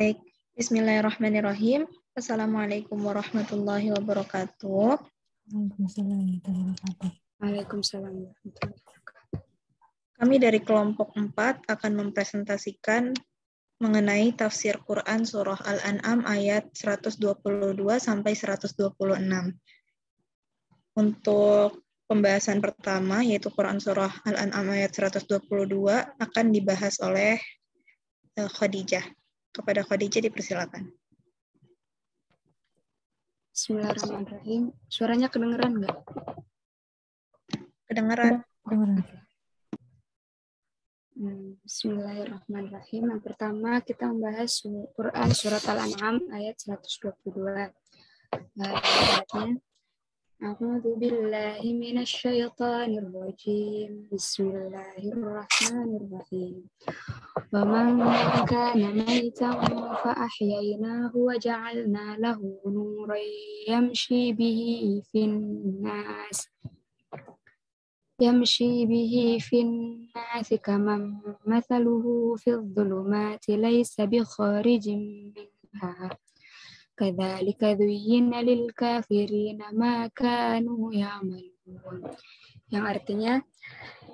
Baik, bismillahirrahmanirrahim. Assalamualaikum warahmatullahi wabarakatuh. Waalaikumsalam warahmatullahi wabarakatuh. Kami dari kelompok 4 akan mempresentasikan mengenai tafsir Quran Surah Al-An'am ayat 122 sampai 126. Untuk pembahasan pertama, yaitu Quran Surah Al-An'am ayat 122, akan dibahas oleh Khadijah. Kepada Khadijah dipersilakan. Bismillahirrahmanirrahim. Suaranya kedengeran nggak? Kedengaran. Bismillahirrahmanirrahim. Yang pertama kita membahas Quran Surat Al-An'am ayat 122. Ayatnya, A'udzu billahi minasy syaithanir rajim. Bismillahirrahmanirrahim. Wa man kana maytan fa ahyaynahu wa ja'alna lahu nuran yamshi bihi fin-nas kaman mathaluhu fil dhulumati laysa bi kharijin minha. Kadzalika zuyyina lil kafirina ma kanu ya'malun. Yang artinya,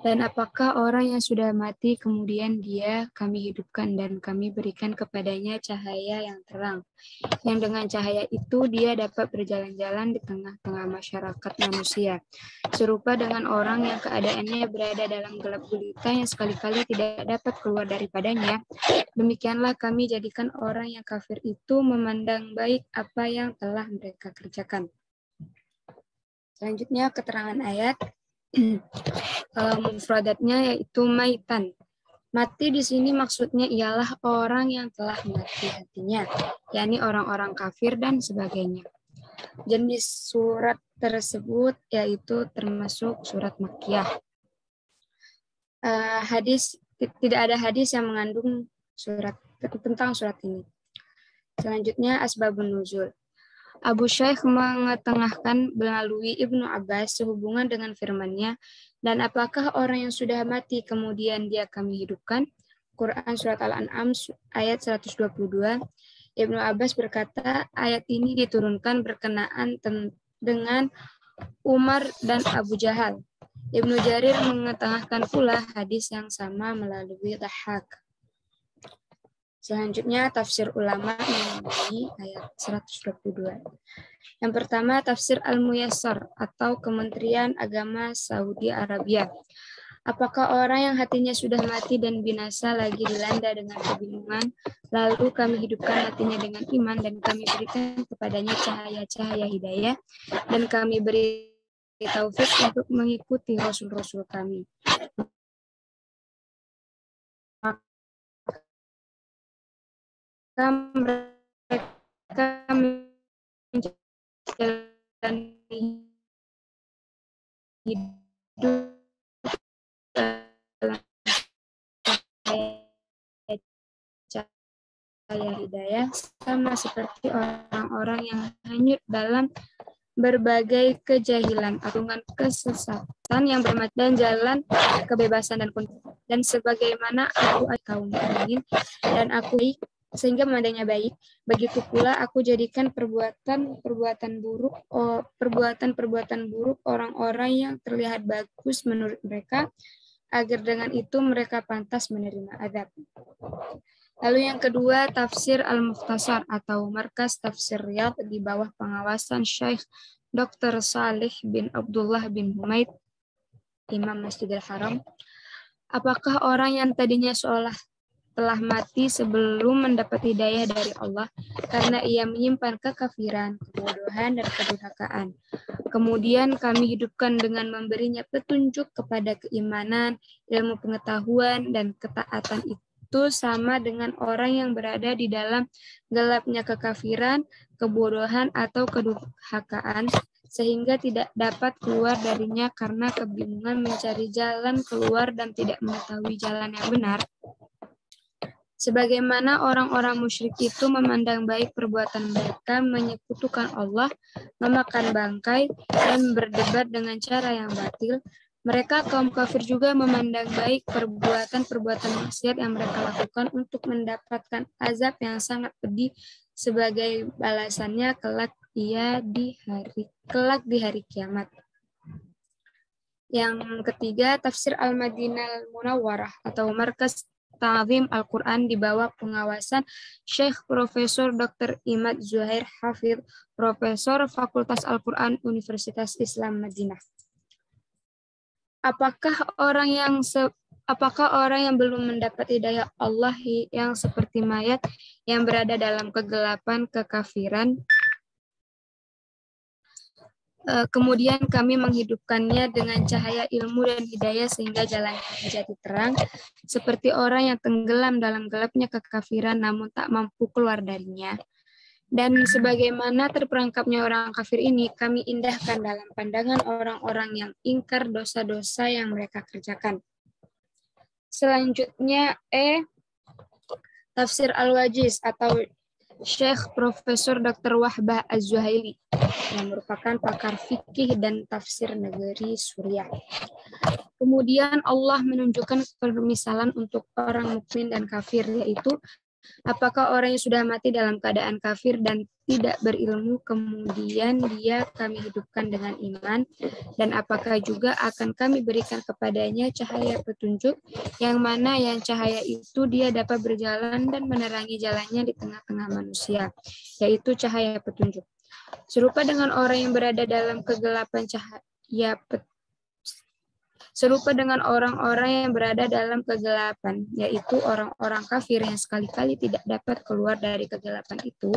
dan apakah orang yang sudah mati kemudian kami hidupkan dan kami berikan kepadanya cahaya yang terang, yang dengan cahaya itu dia dapat berjalan-jalan di tengah-tengah masyarakat manusia, serupa dengan orang yang keadaannya berada dalam gelap gulita yang sekali-kali tidak dapat keluar daripadanya. Demikianlah kami jadikan orang yang kafir itu memandang baik apa yang telah mereka kerjakan. Selanjutnya keterangan ayat. Mufradatnya yaitu maitan. Mati di sini maksudnya ialah orang yang telah mati hatinya, yakni orang-orang kafir dan sebagainya. Jenis surat tersebut yaitu termasuk surat Makkiyah. Tidak ada hadis yang mengandung tentang surat ini. Selanjutnya asbabun nuzul. Abu Syaikh mengetengahkan melalui Ibnu Abbas sehubungan dengan firman-Nya, dan apakah orang yang sudah mati kemudian kami hidupkan? Quran Surat Al-An'am ayat 122. Ibnu Abbas berkata, ayat ini diturunkan berkenaan dengan Umar dan Abu Jahal. Ibnu Jarir mengetengahkan pula hadis yang sama melalui Dhahhak. Selanjutnya tafsir ulama mengenai ayat 122. Yang pertama tafsir Al-Muyassar atau Kementerian Agama Saudi Arabia. Apakah orang yang hatinya sudah mati dan binasa lagi dilanda dengan kebingungan, lalu kami hidupkan hatinya dengan iman dan kami berikan kepadanya cahaya-cahaya hidayah dan kami beri taufik untuk mengikuti rasul-rasul kami. Mereka menjalani hidup dalam cahaya hidayah sama seperti orang-orang yang hanyut dalam berbagai kejahilan, agungan kesesatan yang bermacam dan jalan kebebasan dan sebagaimana aku kaum mukminin dan aku baik sehingga memandangnya baik, begitu pula aku jadikan perbuatan buruk orang-orang yang terlihat bagus menurut mereka, agar dengan itu mereka pantas menerima azab. Lalu yang kedua, tafsir Al-Mukhtasar atau Markas Tafsir Riyadh di bawah pengawasan Syekh Dr. Salih bin Abdullah bin Humaid, Imam Masjidil Haram. Apakah orang yang tadinya seolah telah mati sebelum mendapat hidayah dari Allah karena ia menyimpan kekafiran, kebodohan, dan kedurhakaan. Kemudian kami hidupkan dengan memberinya petunjuk kepada keimanan, ilmu pengetahuan, dan ketaatan itu sama dengan orang yang berada di dalam gelapnya kekafiran, kebodohan, atau kedurhakaan, sehingga tidak dapat keluar darinya karena kebingungan mencari jalan keluar dan tidak mengetahui jalan yang benar. Sebagaimana orang-orang musyrik itu memandang baik perbuatan mereka menyekutukan Allah, memakan bangkai, dan berdebat dengan cara yang batil, Mereka kaum kafir juga memandang baik perbuatan-perbuatan maksiat yang mereka lakukan untuk mendapatkan azab yang sangat pedih sebagai balasannya kelak di hari kiamat. Yang ketiga, tafsir Al-Madinah Al-Munawwarah atau Markas Ta'zim Al-Quran di bawah pengawasan Syekh Profesor Dr. Imad Zuhair Hafidh, Profesor Fakultas Al-Quran Universitas Islam Madinah. Apakah orang yang belum mendapat hidayah Allah yang seperti mayat yang berada dalam kegelapan kekafiran, kemudian kami menghidupkannya dengan cahaya ilmu dan hidayah sehingga jalannya menjadi terang, seperti orang yang tenggelam dalam gelapnya kekafiran namun tak mampu keluar darinya. Dan sebagaimana terperangkapnya orang kafir ini, kami indahkan dalam pandangan orang-orang yang ingkar dosa-dosa yang mereka kerjakan. Selanjutnya, Tafsir Al-Wajiz atau Syekh Profesor Dr. Wahbah Az-Zuhaili yang merupakan pakar fikih dan tafsir negeri Suriah. Kemudian Allah menunjukkan permisalan untuk orang mukmin dan kafir, yaitu apakah orang yang sudah mati dalam keadaan kafir dan tidak berilmu, kemudian kami hidupkan dengan iman, dan apakah juga akan kami berikan kepadanya cahaya petunjuk, yang mana yang cahaya itu dia dapat berjalan dan menerangi jalannya di tengah-tengah manusia, yaitu cahaya petunjuk. Serupa dengan orang yang berada dalam kegelapan Serupa dengan orang-orang yang berada dalam kegelapan, yaitu orang-orang kafir yang sekali-kali tidak dapat keluar dari kegelapan itu.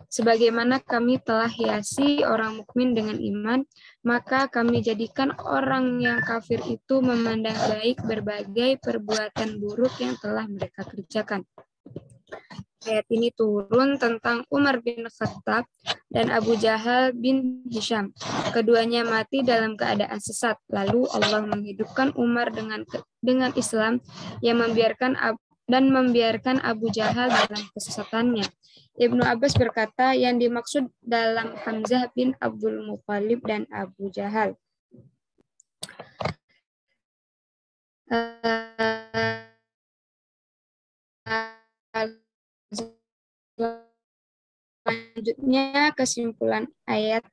Sebagaimana kami telah hiasi orang mukmin dengan iman, maka kami jadikan orang yang kafir itu memandang baik berbagai perbuatan buruk yang telah mereka kerjakan. Ayat ini turun tentang Umar bin Khattab dan Abu Jahal bin Hisham. Keduanya mati dalam keadaan sesat. Lalu Allah menghidupkan Umar dengan Islam yang membiarkan Abu Jahal dalam kesesatannya. Ibnu Abbas berkata, yang dimaksud dalam Hamzah bin Abdul Muthalib dan Abu Jahal. Selanjutnya kesimpulan ayat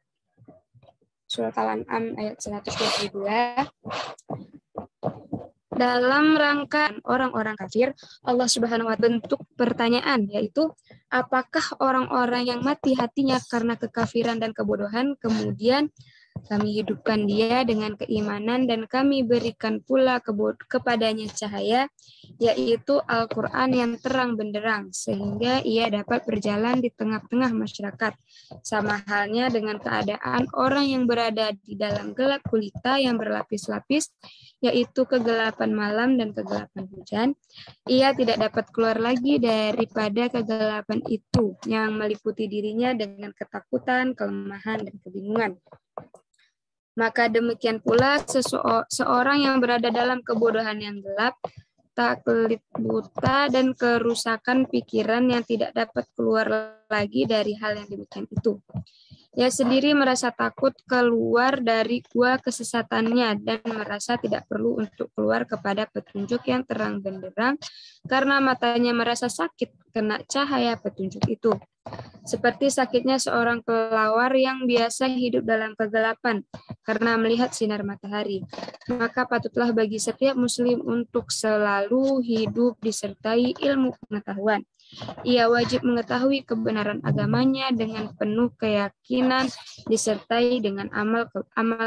Surat Al-An'am ayat 122. Dalam rangka orang-orang kafir, Allah Subhanahu wa Ta'ala bentuk pertanyaan, yaitu apakah orang-orang yang mati hatinya karena kekafiran dan kebodohan, kemudian kami hidupkan dia dengan keimanan dan kami berikan pula kepadanya cahaya, yaitu Al-Quran yang terang benderang, sehingga ia dapat berjalan di tengah-tengah masyarakat. Sama halnya dengan keadaan orang yang berada di dalam gelap gulita yang berlapis-lapis, yaitu kegelapan malam dan kegelapan hujan. Ia tidak dapat keluar lagi daripada kegelapan itu yang meliputi dirinya dengan ketakutan, kelemahan, dan kebingungan. Maka demikian pula seorang yang berada dalam kebodohan yang gelap, taklid buta, dan kerusakan pikiran yang tidak dapat keluar lagi dari hal yang demikian itu. Ia sendiri merasa takut keluar dari gua kesesatannya dan merasa tidak perlu untuk keluar kepada petunjuk yang terang benderang karena matanya merasa sakit kena cahaya petunjuk itu. Seperti sakitnya seorang kelelawar yang biasa hidup dalam kegelapan karena melihat sinar matahari. Maka patutlah bagi setiap muslim untuk selalu hidup disertai ilmu pengetahuan. Ia wajib mengetahui kebenaran agamanya dengan penuh keyakinan disertai dengan amal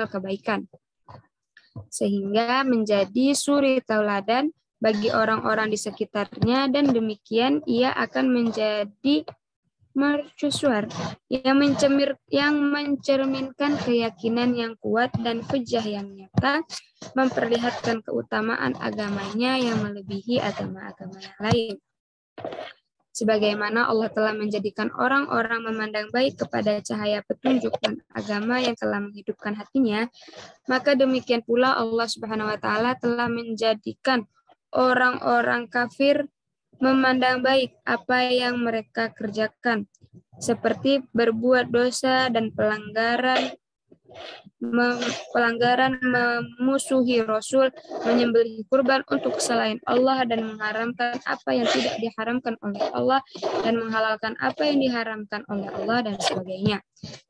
kebaikan, sehingga menjadi suri tauladan bagi orang-orang di sekitarnya, dan demikian ia akan menjadi mercusuar yang mencerminkan keyakinan yang kuat dan hujah yang nyata, memperlihatkan keutamaan agamanya yang melebihi agama-agama yang lain. Sebagaimana Allah telah menjadikan orang-orang memandang baik kepada cahaya petunjuk dan agama yang telah menghidupkan hatinya, maka demikian pula Allah Subhanahu wa Ta'ala telah menjadikan orang-orang kafir memandang baik apa yang mereka kerjakan, seperti berbuat dosa dan pelanggaran pelanggaran, memusuhi Rasul, menyembelih kurban untuk selain Allah, dan mengharamkan apa yang tidak diharamkan oleh Allah, dan menghalalkan apa yang diharamkan oleh Allah, dan sebagainya.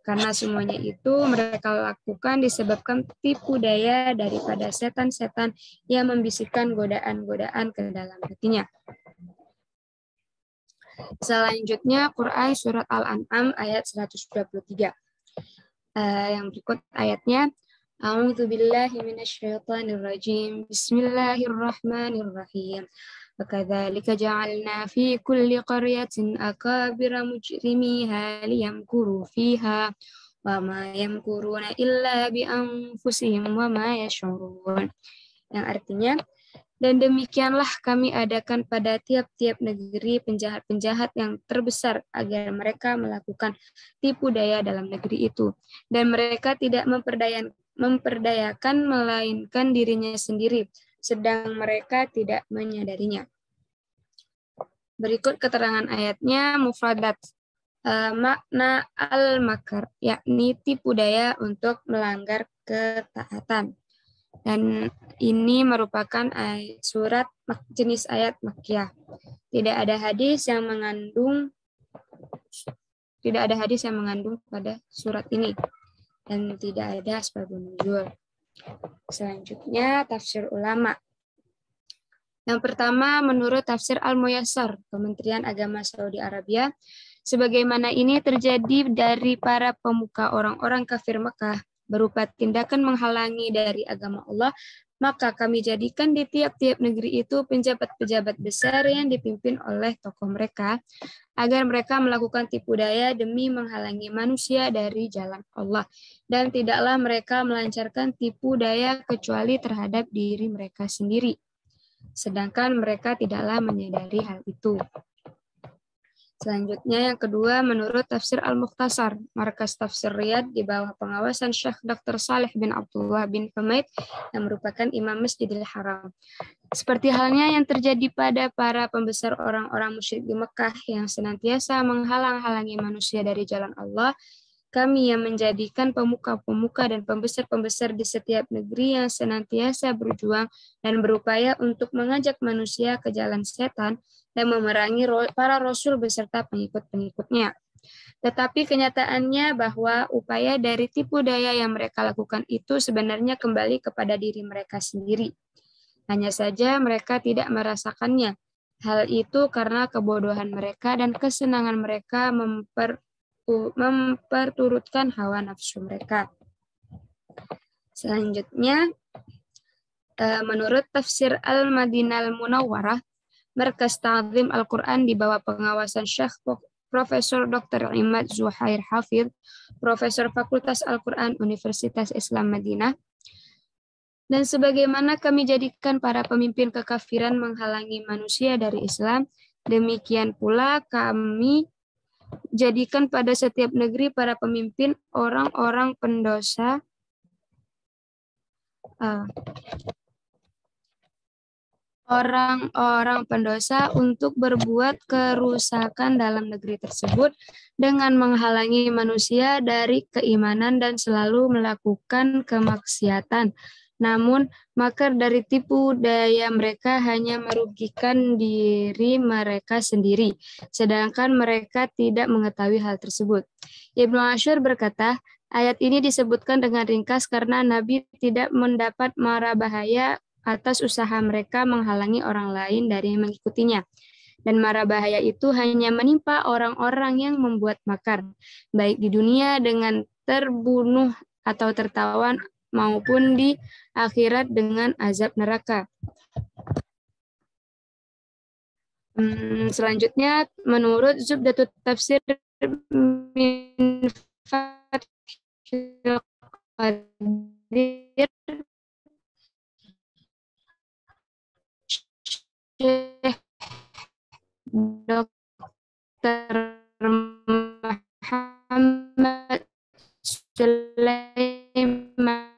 Karena semuanya itu mereka lakukan disebabkan tipu daya daripada setan-setan yang membisikkan godaan-godaan ke dalam hatinya. Selanjutnya Quran Surat Al-An'am ayat 123. Yang berikut ayatnya, A'udzu billahi minasyaitonir rajim. Bismillahirrahmanirrahim. Wa kadzalika ja'alna fi kulli qaryatin akabira mujrimiha liyamkuru fiha wa ma yamkuruna illa bi anfusihim wa ma yash'urun. Yang artinya, dan demikianlah kami adakan pada tiap-tiap negeri penjahat-penjahat yang terbesar agar mereka melakukan tipu daya dalam negeri itu. Dan mereka tidak memperdayakan melainkan dirinya sendiri, sedang mereka tidak menyadarinya. Berikut keterangan ayatnya mufradat. Makna al-makar, yakni tipu daya untuk melanggar ketaatan. Dan ini merupakan surat jenis ayat Makkiyah. Tidak ada hadis yang mengandung pada surat ini, dan tidak ada asbabun nuzul. Selanjutnya tafsir ulama. Yang pertama, menurut tafsir Al-Muyassar, Kementerian Agama Saudi Arabia, sebagaimana ini terjadi dari para pemuka orang-orang kafir Mekah berupa tindakan menghalangi dari agama Allah, maka kami jadikan di tiap-tiap negeri itu pejabat-pejabat besar yang dipimpin oleh tokoh mereka, agar mereka melakukan tipu daya demi menghalangi manusia dari jalan Allah. Dan tidaklah mereka melancarkan tipu daya kecuali terhadap diri mereka sendiri, sedangkan mereka tidaklah menyadari hal itu. Selanjutnya yang kedua, menurut tafsir Al-Mukhtasar, markas tafsir Riyadh di bawah pengawasan Syekh Dr. Saleh bin Abdullah bin Humaid yang merupakan Imam Masjidil Haram. Seperti halnya yang terjadi pada para pembesar orang-orang musyrik di Mekah yang senantiasa menghalang-halangi manusia dari jalan Allah, kami yang menjadikan pemuka-pemuka dan pembesar-pembesar di setiap negeri yang senantiasa berjuang dan berupaya untuk mengajak manusia ke jalan setan dan memerangi para rasul beserta pengikut-pengikutnya. Tetapi kenyataannya bahwa upaya dari tipu daya yang mereka lakukan itu sebenarnya kembali kepada diri mereka sendiri. Hanya saja mereka tidak merasakannya. Hal itu karena kebodohan mereka dan kesenangan mereka memperturutkan hawa nafsu mereka. Selanjutnya, menurut tafsir Al-Madinah Al-Munawwarah, Markas Ta'zim Al-Quran di bawah pengawasan Syekh Profesor Dr. Imad Zuhair Hafidh, Profesor Fakultas Al-Quran Universitas Islam Madinah. Dan sebagaimana kami jadikan para pemimpin kekafiran menghalangi manusia dari Islam, demikian pula kami jadikan pada setiap negeri para pemimpin orang-orang pendosa untuk berbuat kerusakan dalam negeri tersebut dengan menghalangi manusia dari keimanan dan selalu melakukan kemaksiatan. Namun, makar dari tipu daya mereka hanya merugikan diri mereka sendiri, sedangkan mereka tidak mengetahui hal tersebut. Ibnu Ashur berkata, ayat ini disebutkan dengan ringkas karena Nabi tidak mendapat mara bahaya atas usaha mereka menghalangi orang lain dari mengikutinya. Dan mara bahaya itu hanya menimpa orang-orang yang membuat makar, baik di dunia dengan terbunuh atau tertawan, maupun di akhirat dengan azab neraka. Selanjutnya, menurut Zubdatut Tafsir min Fathil Qadir, Syekh Dr. Muhammad Sulaiman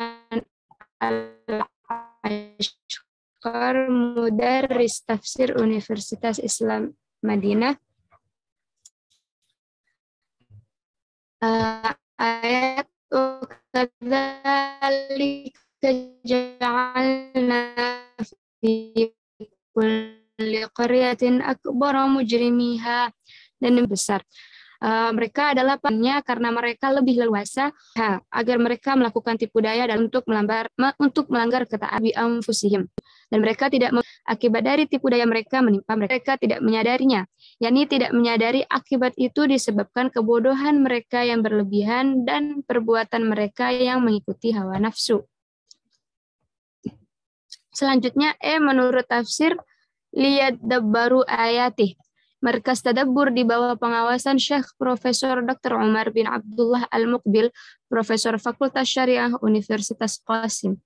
Al-Ashqar, Mudarris Tafsir Universitas Islam Madinah, ayat kadzalika ja'alna fi kulli qaryatin akbara mujrimiha, dan yang besar. Mereka adalah pennya karena mereka lebih leluasa agar mereka melakukan tipu daya dan untuk melanggar ketaatan bi anfusihim, dan mereka tidak akibat dari tipu daya mereka menimpa mereka tidak menyadarinya, yakni tidak menyadari akibat itu disebabkan kebodohan mereka yang berlebihan dan perbuatan mereka yang mengikuti hawa nafsu. Selanjutnya menurut tafsir liyadabbaru ayatih, Markas Tadabbur di bawah pengawasan Syekh Profesor Dr. Umar bin Abdullah Al-Muqbil, Profesor Fakultas Syariah Universitas Qasim.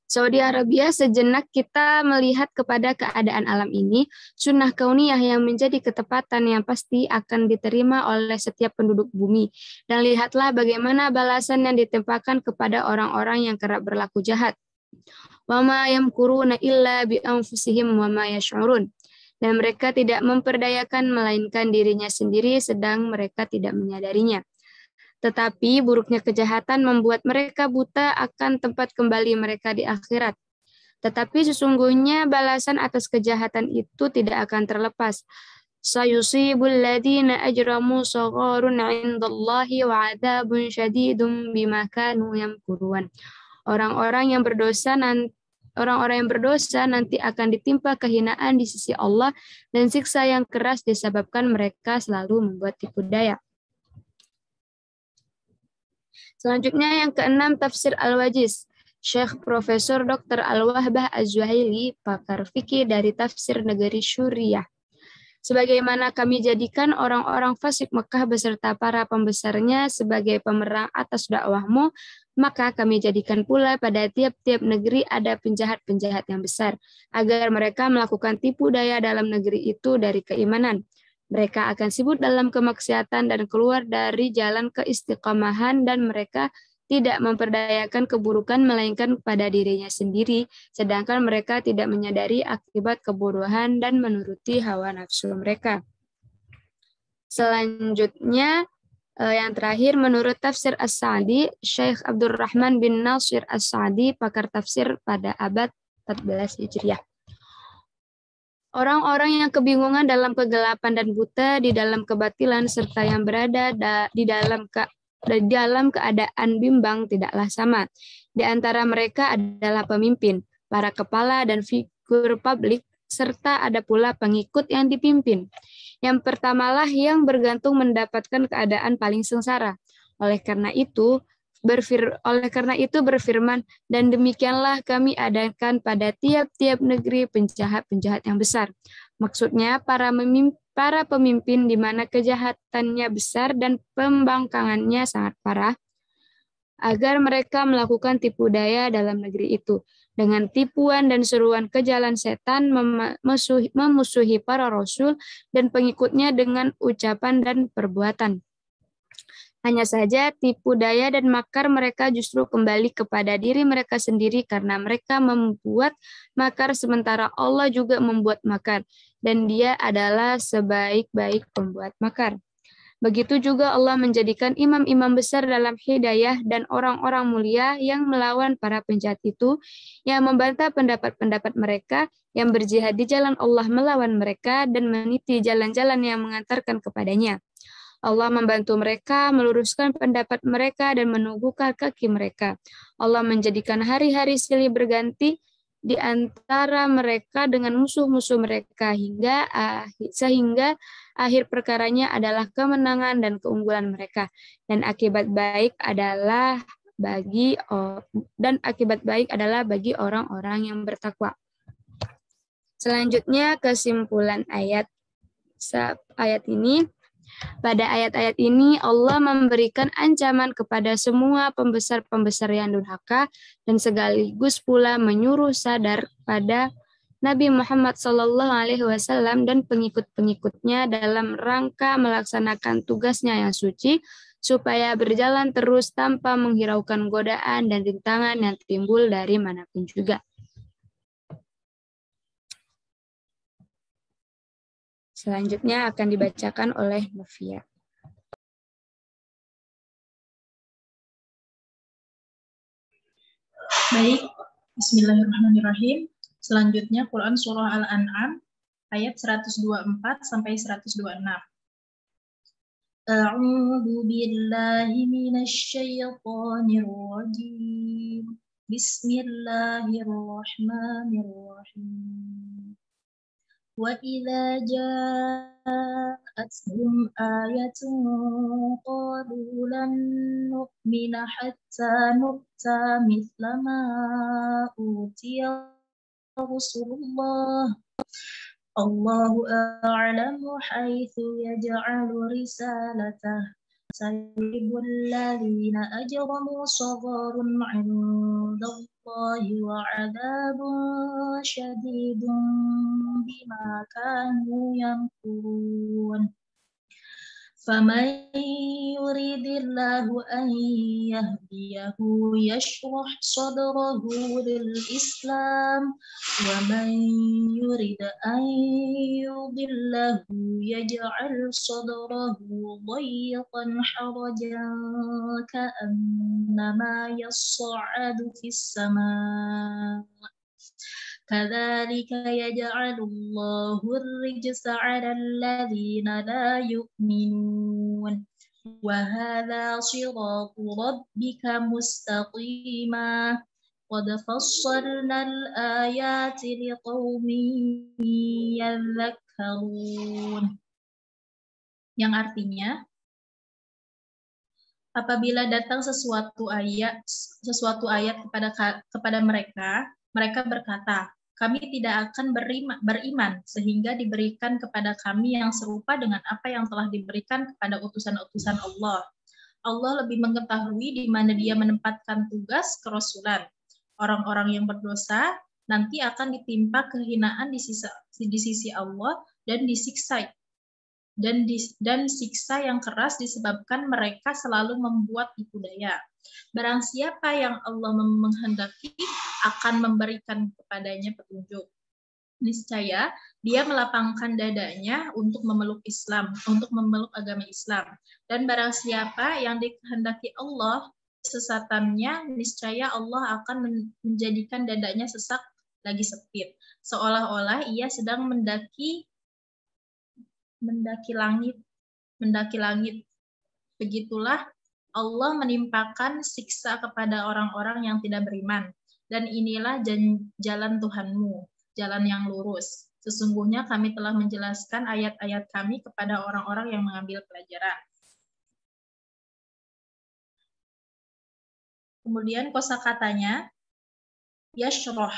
Saudi Arabia, sejenak kita melihat kepada keadaan alam ini, sunnah kauniyah yang menjadi ketepatan yang pasti akan diterima oleh setiap penduduk bumi. Dan lihatlah bagaimana balasan yang ditimpakan kepada orang-orang yang kerap berlaku jahat. Wa ma yamkuruna illa bi anfusihim wa ma yash'urun. Dan mereka tidak memperdayakan melainkan dirinya sendiri sedang mereka tidak menyadarinya. Tetapi buruknya kejahatan membuat mereka buta akan tempat kembali mereka di akhirat. Tetapi sesungguhnya balasan atas kejahatan itu tidak akan terlepas. Sayusibul ladzina ajramu sagharun 'indallahi wa 'adzabun syadidun bima kanu yamkurun. Orang-orang yang berdosa nanti akan ditimpa kehinaan di sisi Allah dan siksa yang keras disebabkan mereka selalu membuat tipu daya. Selanjutnya yang keenam, tafsir Al-Wajiz. Syekh Profesor Dr. Al-Wahbah Az-Zuhaili, pakar fikih dari tafsir negeri Syuriah. Sebagaimana kami jadikan orang-orang fasik Mekah beserta para pembesarnya sebagai pemerang atas dakwahmu, maka kami jadikan pula pada tiap-tiap negeri ada penjahat-penjahat yang besar, agar mereka melakukan tipu daya dalam negeri itu dari keimanan. Mereka akan sibuk dalam kemaksiatan dan keluar dari jalan keistiqomahan, dan mereka tidak memperdayakan keburukan melainkan pada dirinya sendiri, sedangkan mereka tidak menyadari akibat kebodohan dan menuruti hawa nafsu mereka. Selanjutnya, yang terakhir, menurut tafsir As-Sa'di, Syekh Abdurrahman bin Nasir As-Sa'di, pakar tafsir pada abad 14 Hijriah. Orang-orang yang kebingungan dalam kegelapan dan buta di dalam kebatilan serta yang berada di dalam keadaan bimbang tidaklah sama. Di antara mereka adalah pemimpin, para kepala dan figur publik, serta ada pula pengikut yang dipimpin. Yang pertamalah yang bergantung mendapatkan keadaan paling sengsara. Oleh karena itu berfirman, dan demikianlah kami adakan pada tiap-tiap negeri penjahat-penjahat yang besar. Maksudnya para pemimpin di mana kejahatannya besar dan pembangkangannya sangat parah, agar mereka melakukan tipu daya dalam negeri itu. Dengan tipuan dan seruan ke jalan setan, memusuhi para rasul dan pengikutnya dengan ucapan dan perbuatan. Hanya saja tipu daya dan makar mereka justru kembali kepada diri mereka sendiri karena mereka membuat makar sementara Allah juga membuat makar, dan Dia adalah sebaik-baik pembuat makar. Begitu juga Allah menjadikan imam-imam besar dalam hidayah dan orang-orang mulia yang melawan para penjahat itu, yang membantah pendapat-pendapat mereka, yang berjihad di jalan Allah melawan mereka dan meniti jalan-jalan yang mengantarkan kepadanya. Allah membantu mereka, meluruskan pendapat mereka, dan menumbuhkan kaki mereka. Allah menjadikan hari-hari silih berganti di antara mereka dengan musuh-musuh mereka, sehingga akhir perkaranya adalah kemenangan dan keunggulan mereka. Dan akibat baik adalah bagi orang-orang yang bertakwa. Selanjutnya kesimpulan ayat ini. Pada ayat-ayat ini Allah memberikan ancaman kepada semua pembesar-pembesar yang durhaka dan sekaligus pula menyuruh sadar pada Nabi Muhammad SAW dan pengikut-pengikutnya dalam rangka melaksanakan tugasnya yang suci supaya berjalan terus tanpa menghiraukan godaan dan rintangan yang timbul dari manapun juga. Selanjutnya akan dibacakan oleh Novia. Baik, bismillahirrahmanirrahim. Selanjutnya Quran Surah Al-An'am ayat 124 sampai 126. A'udzu billahi minasy syaithanir rajim. Bismillahirrahmanirrahim. Wa idza ja'atuhum ayatun qalu lan nu'mina hatta nu'ta mithla ma utiya Rasulullah. Allahu a'lamu haitsu yaj'alu risalatah. Sayyibul ladzina ajramu sagharun 'indallahi wa 'adzabun syadidun bima kanu yamkurun. فَمَنْ يُرِدِ اللَّهُ أَنْ يَهْدِيَهُ يَشْرَحْ صَدْرَهُ لِلْإِسْلَامِ وَمَنْ يُرِدْ أَنْ يُضِلَّهُ يَجْعَلْ صَدْرَهُ ضَيِّقًا حَرَجًا كَأَنَّمَا يَصَّعَّدُ فِي السَّمَاءِ كَذَلِكَ يَجْعَلُ اللَّهُ الرِّجْسَ عَلَى الَّذِينَ لَا يُؤْمِنُونَ وَهَذَا صِرَاطُ رَبِّكَ مُسْتَقِيمًا قَدْ فَصَّلْنَا الْآيَاتِ لِقَوْمٍ يَذَّكَّرُونَ. Yang artinya, apabila datang sesuatu ayat kepada mereka, mereka berkata, kami tidak akan beriman sehingga diberikan kepada kami yang serupa dengan apa yang telah diberikan kepada utusan-utusan Allah. Allah lebih mengetahui di mana Dia menempatkan tugas kerasulan. Orang-orang yang berdosa nanti akan ditimpa kehinaan di sisi Allah dan disiksa. Dan siksa yang keras disebabkan mereka selalu membuat tipu daya. Barang siapa yang Allah menghendaki akan memberikan kepadanya petunjuk. Niscaya dia melapangkan dadanya untuk memeluk Islam, untuk memeluk agama Islam. Dan barang siapa yang dikehendaki Allah sesatannya, niscaya Allah akan menjadikan dadanya sesak lagi sempit, seolah-olah ia sedang mendaki langit. Begitulah Allah menimpakan siksa kepada orang-orang yang tidak beriman. Dan inilah jalan Tuhanmu, jalan yang lurus. Sesungguhnya kami telah menjelaskan ayat-ayat kami kepada orang-orang yang mengambil pelajaran. Kemudian kosakatanya, yashroh.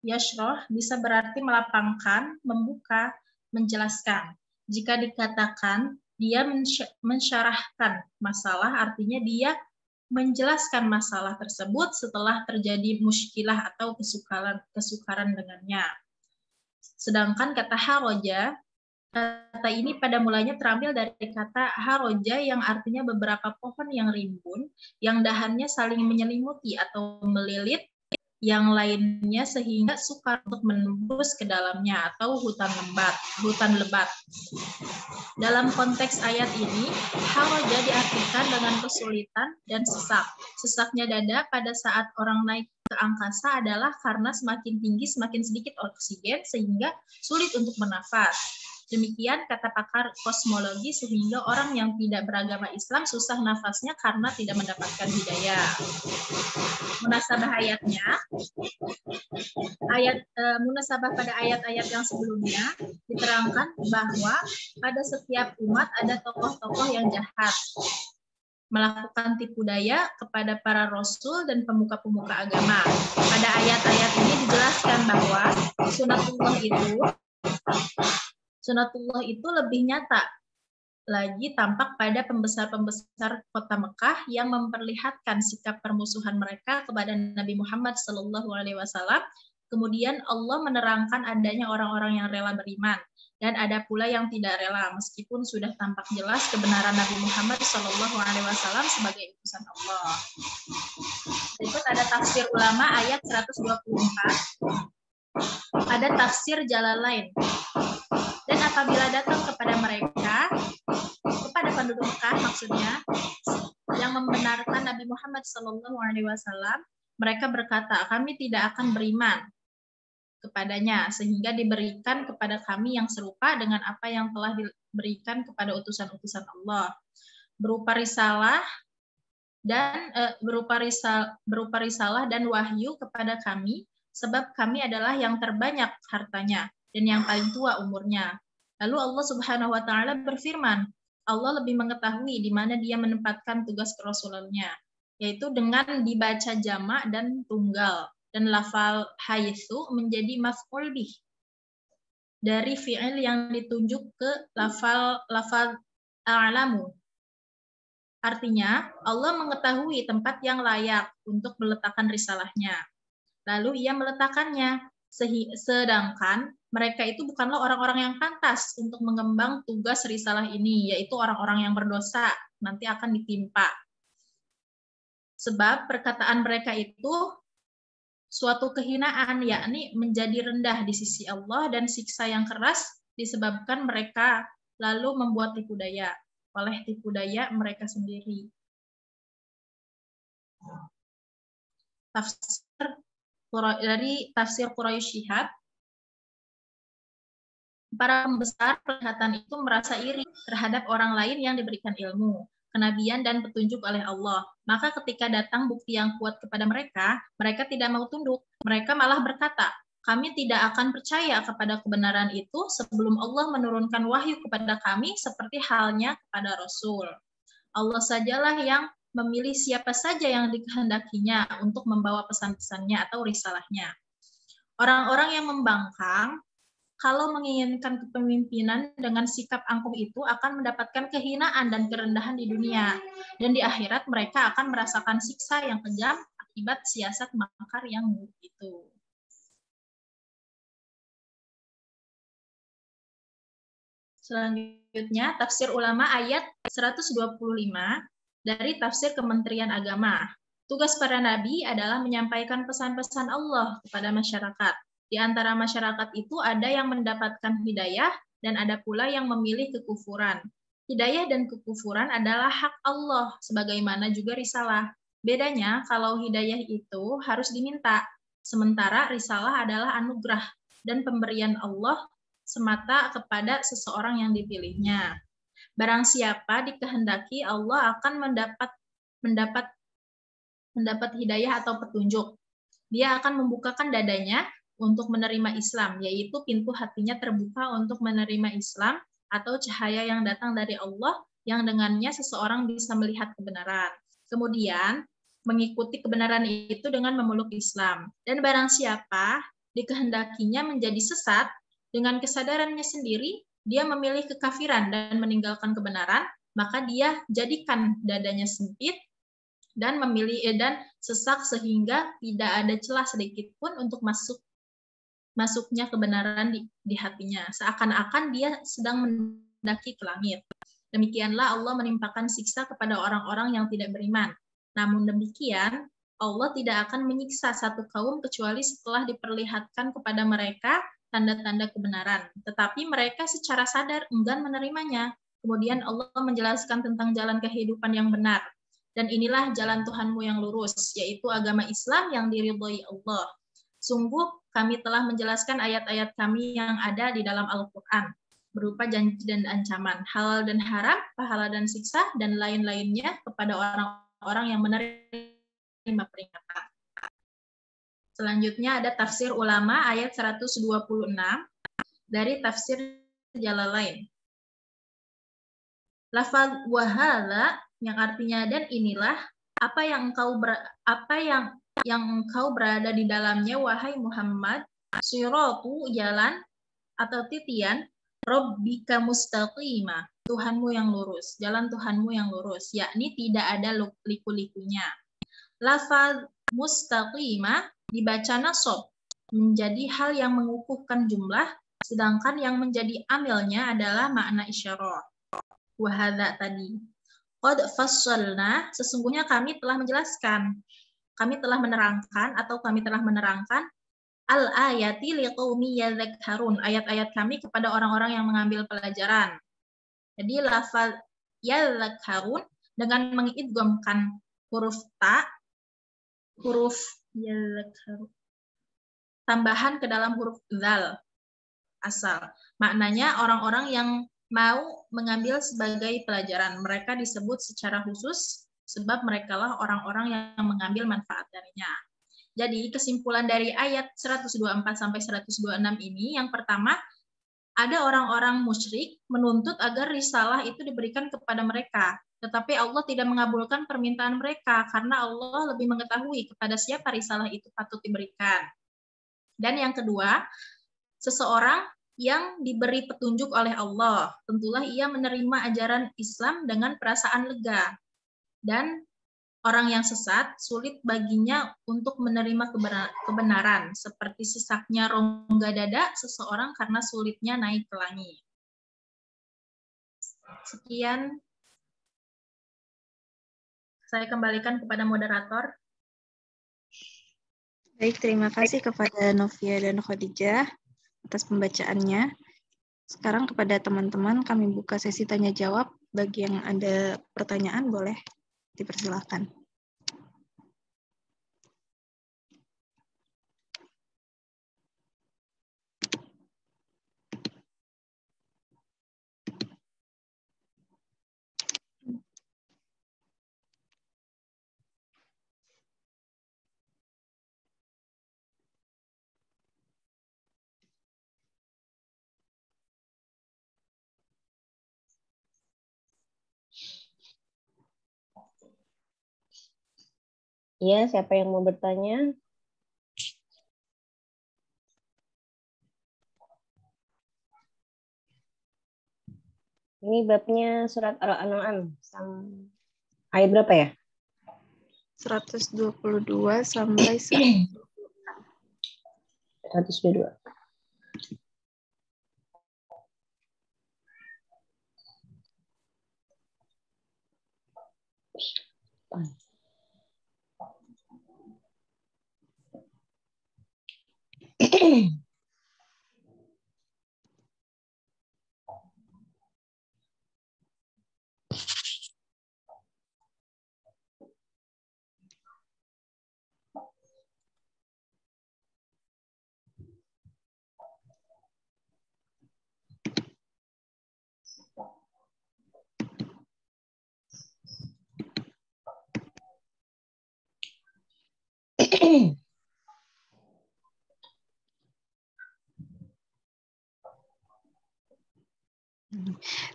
Yashroh bisa berarti melapangkan, membuka, menjelaskan. Jika dikatakan dia mensyarahkan masalah, artinya dia menjelaskan masalah tersebut setelah terjadi muskilah atau kesukaran dengannya. Sedangkan kata haroja, kata ini pada mulanya terambil dari kata haroja yang artinya beberapa pohon yang rimbun, yang dahannya saling menyelimuti atau melilit yang lainnya sehingga sukar untuk menembus ke dalamnya, atau hutan lebat. Dalam konteks ayat ini, haroja diartikan dengan kesulitan dan sesak. Sesaknya dada pada saat orang naik ke angkasa adalah karena semakin tinggi semakin sedikit oksigen sehingga sulit untuk bernafas. Demikian kata pakar kosmologi, sehingga orang yang tidak beragama Islam susah nafasnya karena tidak mendapatkan hidayah. Munasabah ayatnya, munasabah pada ayat-ayat yang sebelumnya diterangkan bahwa pada setiap umat ada tokoh-tokoh yang jahat, melakukan tipu daya kepada para rasul dan pemuka-pemuka agama. Pada ayat-ayat ini dijelaskan bahwa sunatullah itu lebih nyata lagi tampak pada pembesar-pembesar kota Mekah yang memperlihatkan sikap permusuhan mereka kepada Nabi Muhammad SAW. Kemudian Allah menerangkan adanya orang-orang yang rela beriman dan ada pula yang tidak rela meskipun sudah tampak jelas kebenaran Nabi Muhammad SAW sebagai utusan Allah. Berikut ada tafsir ulama ayat 124. Ada tafsir Jalalain. Dan apabila datang kepada mereka, kepada penduduk Mekah maksudnya, yang membenarkan Nabi Muhammad SAW, mereka berkata, kami tidak akan beriman kepadanya, sehingga diberikan kepada kami yang serupa dengan apa yang telah diberikan kepada utusan-utusan Allah, berupa risalah dan wahyu kepada kami, sebab kami adalah yang terbanyak hartanya dan yang paling tua umurnya. Lalu Allah Subhanahu wa taala berfirman, Allah lebih mengetahui di mana Dia menempatkan tugas kerasulannya, yaitu dengan dibaca jamak dan tunggal, dan lafal haitsu menjadi maf'ul bih dari fi'il yang ditunjuk ke lafal a'lamu. Artinya, Allah mengetahui tempat yang layak untuk meletakkan risalahnya. Lalu Ia meletakkannya, sedangkan mereka itu bukanlah orang-orang yang pantas untuk mengemban tugas risalah ini, yaitu orang-orang yang berdosa, nanti akan ditimpa. Sebab perkataan mereka itu suatu kehinaan, yakni menjadi rendah di sisi Allah, dan siksa yang keras disebabkan mereka lalu membuat tipu daya oleh tipu daya mereka sendiri. Dari tafsir Quraisy Shihab, para pembesar kelihatan itu merasa iri terhadap orang lain yang diberikan ilmu, kenabian, dan petunjuk oleh Allah. Maka ketika datang bukti yang kuat kepada mereka, mereka tidak mau tunduk. Mereka malah berkata, kami tidak akan percaya kepada kebenaran itu sebelum Allah menurunkan wahyu kepada kami seperti halnya kepada Rasul. Allah sajalah yang memilih siapa saja yang dikehendakinya untuk membawa pesan-pesannya atau risalahnya. Orang-orang yang membangkang, kalau menginginkan kepemimpinan dengan sikap angkuh itu akan mendapatkan kehinaan dan kerendahan di dunia. Dan di akhirat mereka akan merasakan siksa yang kejam akibat siasat makar yang buruk itu. Selanjutnya, tafsir ulama ayat 125 dari tafsir Kementerian Agama. Tugas para nabi adalah menyampaikan pesan-pesan Allah kepada masyarakat. Di antara masyarakat itu ada yang mendapatkan hidayah dan ada pula yang memilih kekufuran. Hidayah dan kekufuran adalah hak Allah, sebagaimana juga risalah. Bedanya, kalau hidayah itu harus diminta, sementara risalah adalah anugerah dan pemberian Allah semata kepada seseorang yang dipilihnya. Barang siapa dikehendaki, Allah akan mendapat hidayah atau petunjuk. Dia akan membukakan dadanya untuk menerima Islam, yaitu pintu hatinya terbuka untuk menerima Islam atau cahaya yang datang dari Allah yang dengannya seseorang bisa melihat kebenaran. Kemudian mengikuti kebenaran itu dengan memeluk Islam. Dan barang siapa dikehendakinya menjadi sesat, dengan kesadarannya sendiri, dia memilih kekafiran dan meninggalkan kebenaran, maka dia jadikan dadanya sempit dan sesak sehingga tidak ada celah sedikit pun untuk masuknya kebenaran di hatinya, seakan-akan dia sedang mendaki ke langit. Demikianlah Allah menimpakan siksa kepada orang-orang yang tidak beriman. Namun demikian, Allah tidak akan menyiksa satu kaum kecuali setelah diperlihatkan kepada mereka tanda-tanda kebenaran. Tetapi mereka secara sadar enggan menerimanya. Kemudian Allah menjelaskan tentang jalan kehidupan yang benar. Dan inilah jalan Tuhanmu yang lurus, yaitu agama Islam yang diridhoi Allah. Sungguh kami telah menjelaskan ayat-ayat kami yang ada di dalam Al-Quran, berupa janji dan ancaman, halal dan haram, pahala dan siksa, dan lain-lainnya kepada orang-orang yang menerima peringatan. Selanjutnya ada tafsir ulama ayat 126 dari tafsir Jalalain. Lafaz wahala yang artinya dan inilah apa yang engkau berada di dalamnya wahai Muhammad, siratu jalan atau titian, rabbika mustaqimah, Tuhanmu yang lurus, jalan Tuhanmu yang lurus, yakni tidak ada liku-likunya. Lafaz mustaqimah dibaca nasab menjadi hal yang mengukuhkan jumlah, sedangkan yang menjadi amilnya adalah makna isyarah. Wahada tadi. Qad fassalna, sesungguhnya kami telah menjelaskan, kami telah menerangkan al-ayati liqaumi yadhakkarun, ayat-ayat kami kepada orang-orang yang mengambil pelajaran. Jadi lafaz yadhakkarun dengan mengidghamkan huruf ta, huruf Yadhakkaru. Tambahan ke dalam huruf dzal asal. Maknanya orang-orang yang mau mengambil sebagai pelajaran. Mereka disebut secara khusus sebab merekalah orang-orang yang mengambil manfaat darinya. Jadi kesimpulan dari ayat 124 sampai 126 ini, yang pertama, ada orang-orang musyrik menuntut agar risalah itu diberikan kepada mereka. Tetapi Allah tidak mengabulkan permintaan mereka karena Allah lebih mengetahui kepada siapa risalah itu patut diberikan. Dan yang kedua, seseorang yang diberi petunjuk oleh Allah, tentulah ia menerima ajaran Islam dengan perasaan lega. Dan orang yang sesat, sulit baginya untuk menerima kebenaran, seperti sesaknya rongga dada seseorang karena sulitnya naik ke langit. Sekian, saya kembalikan kepada moderator. Baik, terima kasih kepada Novia dan Khadijah atas pembacaannya. Sekarang kepada teman-teman kami buka sesi tanya jawab. Bagi yang ada pertanyaan boleh dipersilakan. Iya, siapa yang mau bertanya? Ini babnya surat Al-An'am. Ayat berapa ya? 122 sampai 122.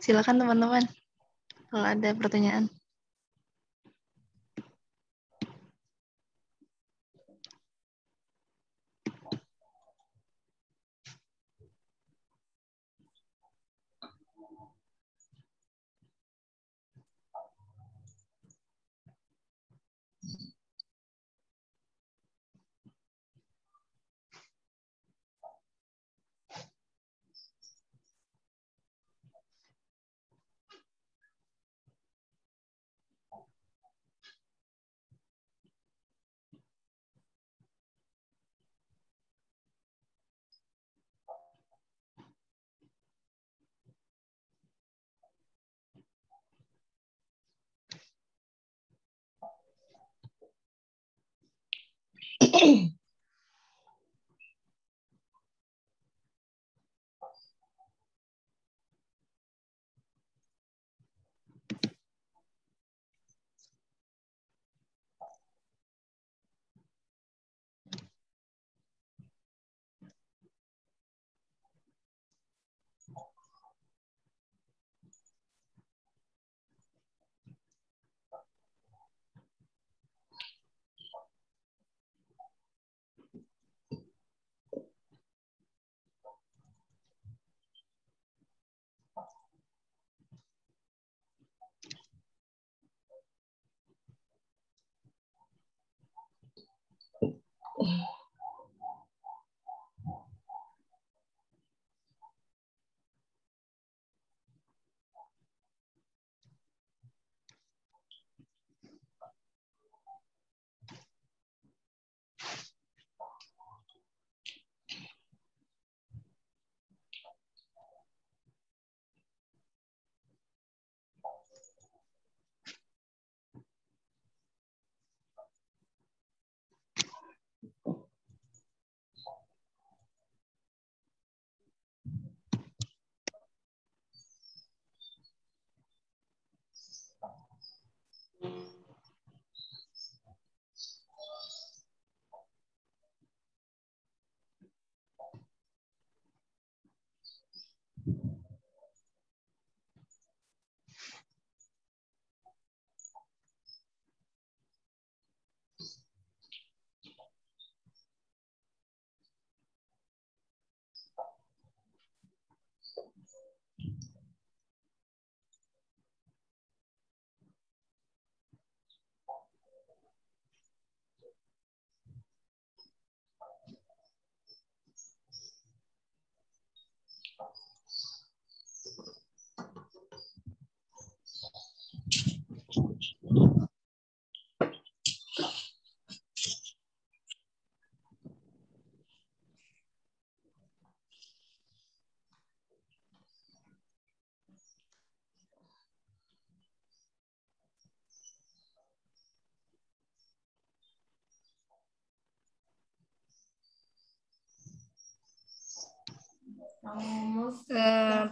Silakan teman-teman kalau ada pertanyaan.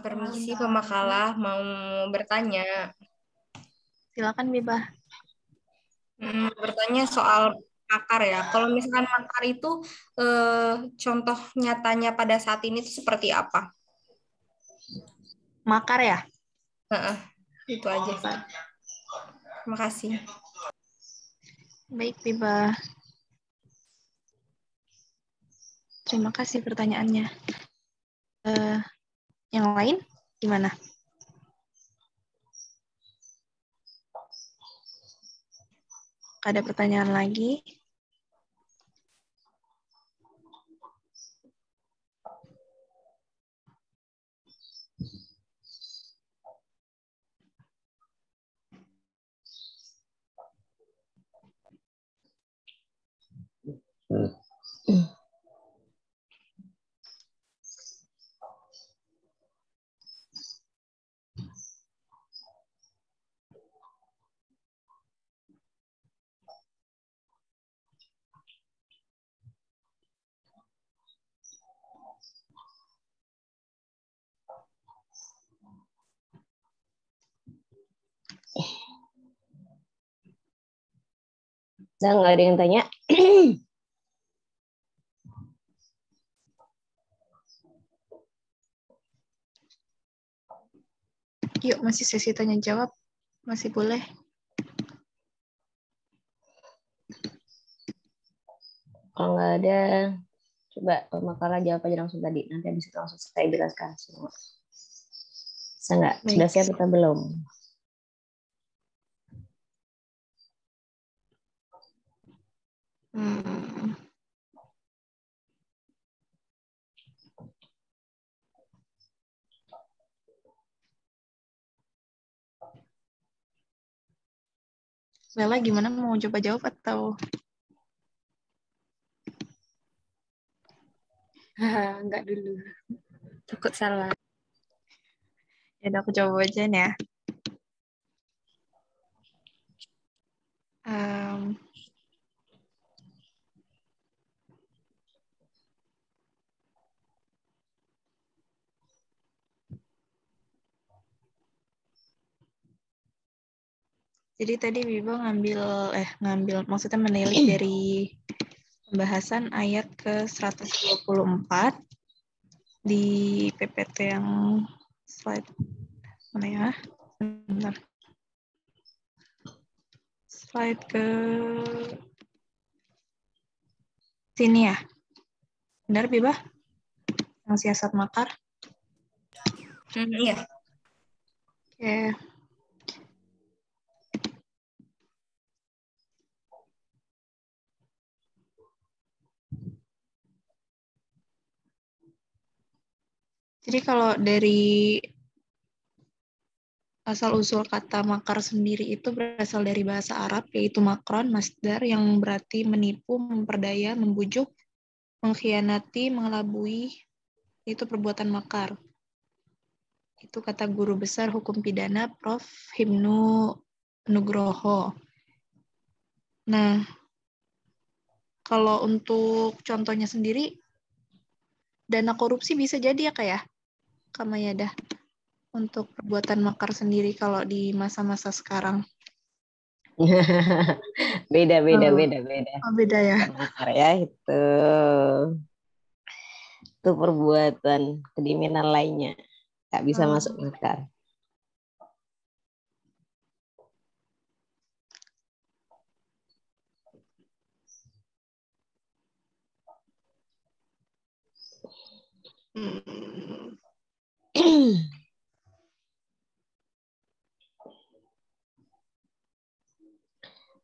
Permisi pemakalah, mau bertanya. Silakan Bibah. Bertanya soal makar ya. Kalau misalkan makar itu contoh nyatanya pada saat ini itu seperti apa? Makar ya? Itu aja sih. Terima kasih. Baik Bibah. Terima kasih pertanyaannya. Yang lain gimana? Ada pertanyaan lagi? Udah nggak ada yang tanya? Yuk, masih sesi tanya jawab. Masih boleh. Kalau nggak ada, coba pemakaran jawab aja langsung tadi. Nanti habis itu langsung saya jelaskan semua. Bisa nggak? Sudah siap atau belum? Lela gimana, mau coba jawab atau? Enggak dulu. Takut salah. Ya udah aku coba aja nih ya. Jadi tadi Bibo ngambil maksudnya menilik dari pembahasan ayat ke-124 di PPT yang slide mana ya? Bentar. Slide ke sini ya. Benar Bibah? Yang siasat makar? Iya. Oke. Jadi kalau dari asal-usul kata makar sendiri itu berasal dari bahasa Arab, yaitu makron, masdar, yang berarti menipu, memperdaya, membujuk, mengkhianati, mengelabui, itu perbuatan makar. Itu kata guru besar hukum pidana, Prof. Hipnu Nugroho. Nah, kalau untuk contohnya sendiri, dana korupsi bisa jadi ya Kak ya? Kamayada. Untuk perbuatan makar sendiri kalau di masa-masa sekarang. beda. Oh, beda ya. Makar ya itu perbuatan kriminal lainnya nggak bisa masuk makar.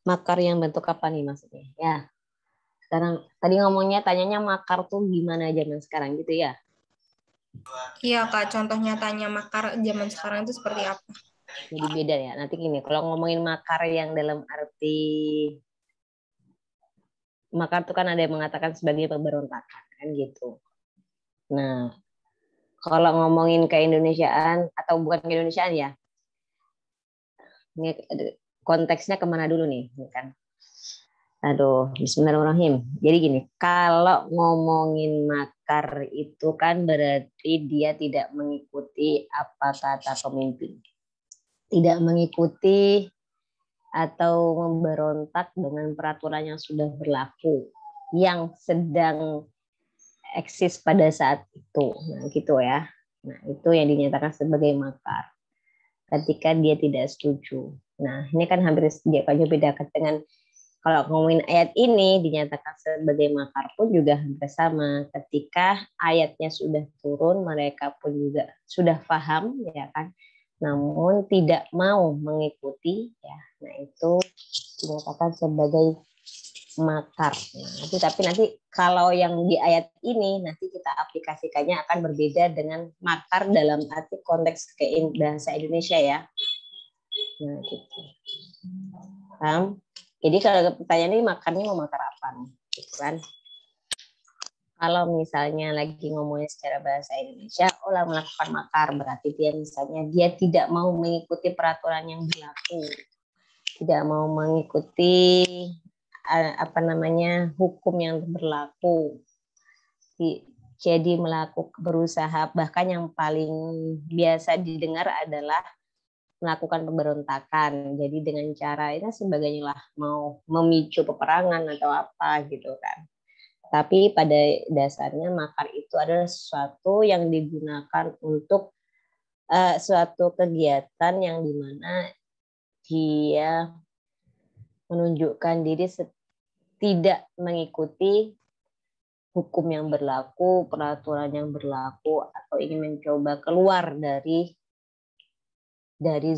Makar yang bentuk apa nih maksudnya? Ya, sekarang tadi ngomongnya tanyanya makar tuh gimana zaman sekarang gitu ya? Iya Kak, contoh nyatanya makar zaman sekarang itu seperti apa? Jadi beda ya. Nanti gini, kalau ngomongin makar yang dalam arti makar tuh kan ada yang mengatakan sebagai pemberontakan kan gitu. Nah, kalau ngomongin keindonesiaan atau bukan keindonesiaan ya, ini konteksnya kemana dulu nih kan? Aduh, bismillahirrahmanirrahim. Jadi gini, kalau ngomongin makar itu kan berarti dia tidak mengikuti apa kata pemimpin. Tidak mengikuti atau memberontak dengan peraturan yang sudah berlaku, yang sedang eksis pada saat itu. Nah, gitu ya. Nah, itu yang dinyatakan sebagai makar. Ketika dia tidak setuju. Nah, ini kan hampir kalau bedakan dengan kalau ngomongin ayat ini dinyatakan sebagai makar pun juga hampir sama. Ketika ayatnya sudah turun, mereka pun juga sudah paham, ya kan. Namun tidak mau mengikuti, ya. Nah, itu dinyatakan sebagai makar. Nah, tapi nanti kalau yang di ayat ini nanti kita aplikasikannya akan berbeda dengan makar dalam arti konteks bahasa Indonesia ya. Nah, gitu. Paham? Jadi kalau pertanyaan ini makarnya mau makar apa nih? Gitu kan? Kalau misalnya lagi ngomongin secara bahasa Indonesia, melakukan makar berarti dia misalnya dia tidak mau mengikuti peraturan yang berlaku, tidak mau mengikuti hukum yang berlaku. Jadi berusaha, bahkan yang paling biasa didengar adalah melakukan pemberontakan. Jadi dengan cara ini sebagainya lah, mau memicu peperangan atau apa gitu kan. Tapi pada dasarnya makar itu adalah sesuatu yang digunakan untuk suatu kegiatan yang dimana dia menunjukkan diri tidak mengikuti hukum yang berlaku, peraturan yang berlaku, atau ingin mencoba keluar dari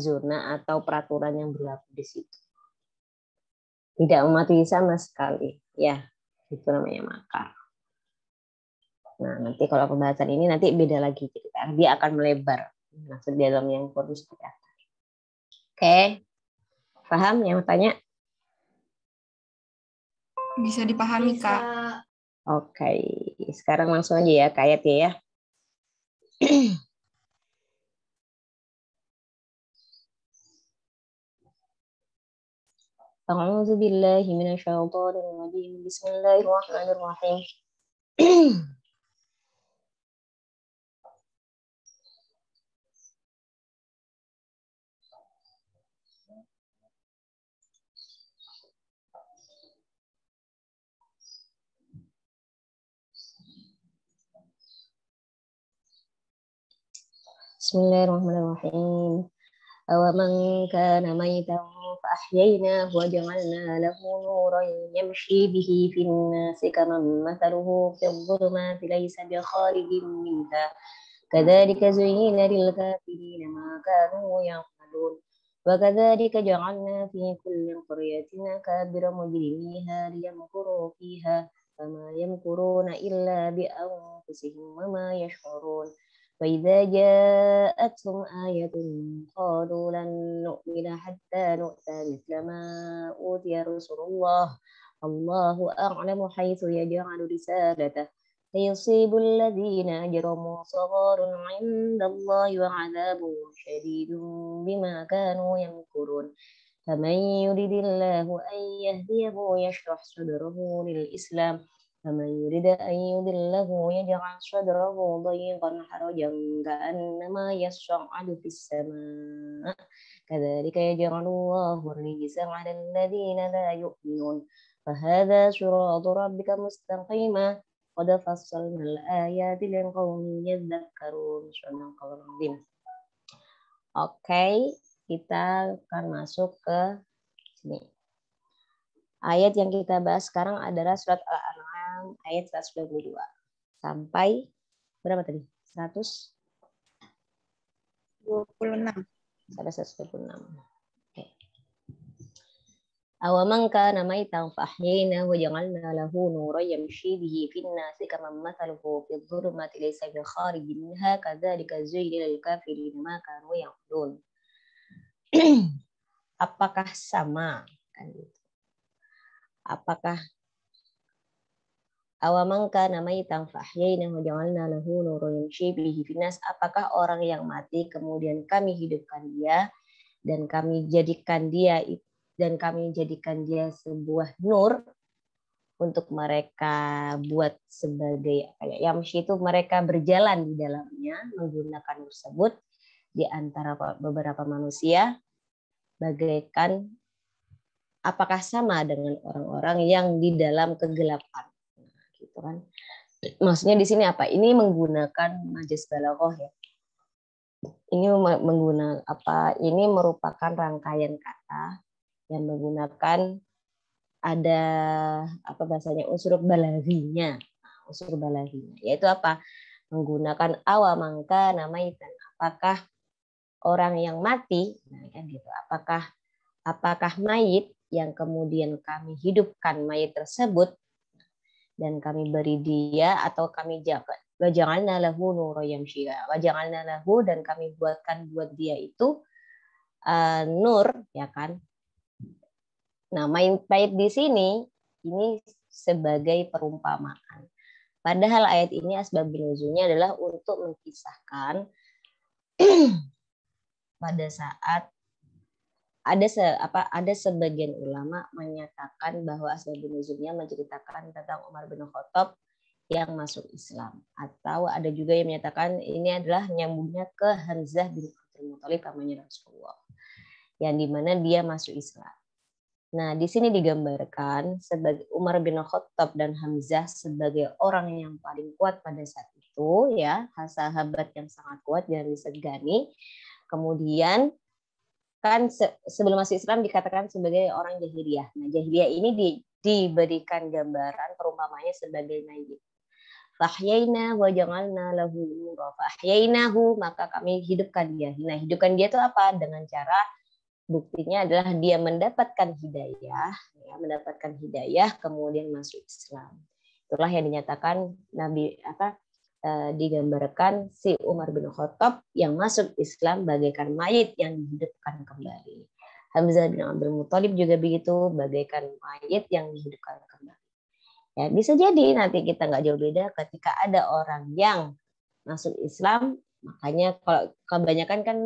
zona atau peraturan yang berlaku di situ. Tidak mematuhi sama sekali, ya, itu namanya makar. Nah, nanti kalau pembahasan ini nanti beda lagi cerita. Dia akan melebar. Maksud di dalam yang kurus seperti apa. Oke. Paham yang tanya? Bisa dipahami, Kak. Oke. Sekarang langsung aja ya ke ayat ya. A'udzu billahi minasyaitonir rajim. Bismillahirrahmanirrahim. Bismillahirrahmanirrahim. Awaman kana maitan fa ahyaynahu wa ja'alna lahu nuran yamshi bihi fin nasi kaman mathaluhu fil dhulumati laysa bi kharijin minha kadzalika zuyyina lil kafirina ma kanu ya'malun wa kadzalika ja'alna fi kulli qaryatin akabira mujrimiha liyamkuru fiha fama yamkuruna illa bi anfusihim wa ma yash'urun. وإذا جاءتهم آية قالوا لن نؤمن حتى نؤتى مثل ما أوتي رسل الله الله أعلم حيث يجعل رسالته فيصيب الذين أجرموا صغار عند الله وعذاب شديد بما كانوا يمكرون فمن يرد الله أن يهديه يشرح صدره للإسلام فمن يريد أن يضله يجعل صدره ضيقا حرجا كأنما يصعد في السماء كذلك يجعل الله الرجس على الذين لا يؤمنون فهذا صراط ربك مستقيما قد فصلنا الآيات لقوم يذكرون. Oke, kita akan masuk ke sini. Ayat yang kita bahas sekarang adalah surat Al-An'am ayat 122 sampai berapa tadi? 126. Sampai 126. Oke. Awaman kana maitan fa ahyaynahu wa ja'alna lahu nuran yamshi bihi fin nasi kaman mathaluhu fil dhulumati laysa bi kharijin minha kadzalika zuyyina lil kafirina ma kanu ya'malun. Apakah sama kan gitu? Apakah awaman kana maitan fa ahyaynahu wa ja'alna lahu nuran yamshi bihi fin nas, apakah orang yang mati kemudian kami hidupkan dia dan kami jadikan dia sebuah nur untuk mereka buat sebagai yamshi itu mereka berjalan di dalamnya menggunakan nur tersebut di antara beberapa manusia bagaikan apakah sama dengan orang-orang yang di dalam kegelapan. Nah, gitu kan. Maksudnya di sini apa? Ini menggunakan majaz balaghah ya. Ini menggunakan apa? Ini merupakan rangkaian kata yang menggunakan ada apa bahasanya unsur balaghinya. Unsur balaghinya yaitu apa? Menggunakan awamangka namaitan. Apakah orang yang mati? Nah, kan gitu. Apakah mayit yang kemudian kami hidupkan mayit tersebut dan kami beri dia atau kami waja'alna lahu nura yamshi waja'alna lahu dan kami buatkan buat dia itu nur ya kan. Nah, mayit di sini ini sebagai perumpamaan. Padahal ayat ini asbabun nuzulnya adalah untuk mengisahkan pada saat ada sebagian ulama menyatakan bahwa asbabun nuzulnya menceritakan tentang Umar bin Khattab yang masuk Islam, atau ada juga yang menyatakan ini adalah nyambungnya ke Hamzah bin Abdul Muthalib pamannya Rasulullah yang dimana dia masuk Islam. Nah, di sini digambarkan sebagai Umar bin Khattab dan Hamzah sebagai orang yang paling kuat pada saat itu ya, sahabat yang sangat kuat dan disegani. Kemudian kan sebelum masuk Islam dikatakan sebagai orang jahiliyah. Nah, jahiliyah ini diberikan gambaran perumpamanya sebagai mayit. Fahyaina wa ja'alna lahu nura. Fahyainahu, maka kami hidupkan dia. Nah, hidupkan dia itu apa? Dengan cara buktinya adalah dia mendapatkan hidayah, kemudian masuk Islam. Itulah yang dinyatakan Nabi digambarkan si Umar bin Khattab yang masuk Islam bagaikan mayit yang dihidupkan kembali. Hamzah bin Abdul Muthalib juga begitu, bagaikan mayit yang dihidupkan kembali. Ya, bisa jadi nanti kita nggak jauh beda ketika ada orang yang masuk Islam, makanya kalau kebanyakan kan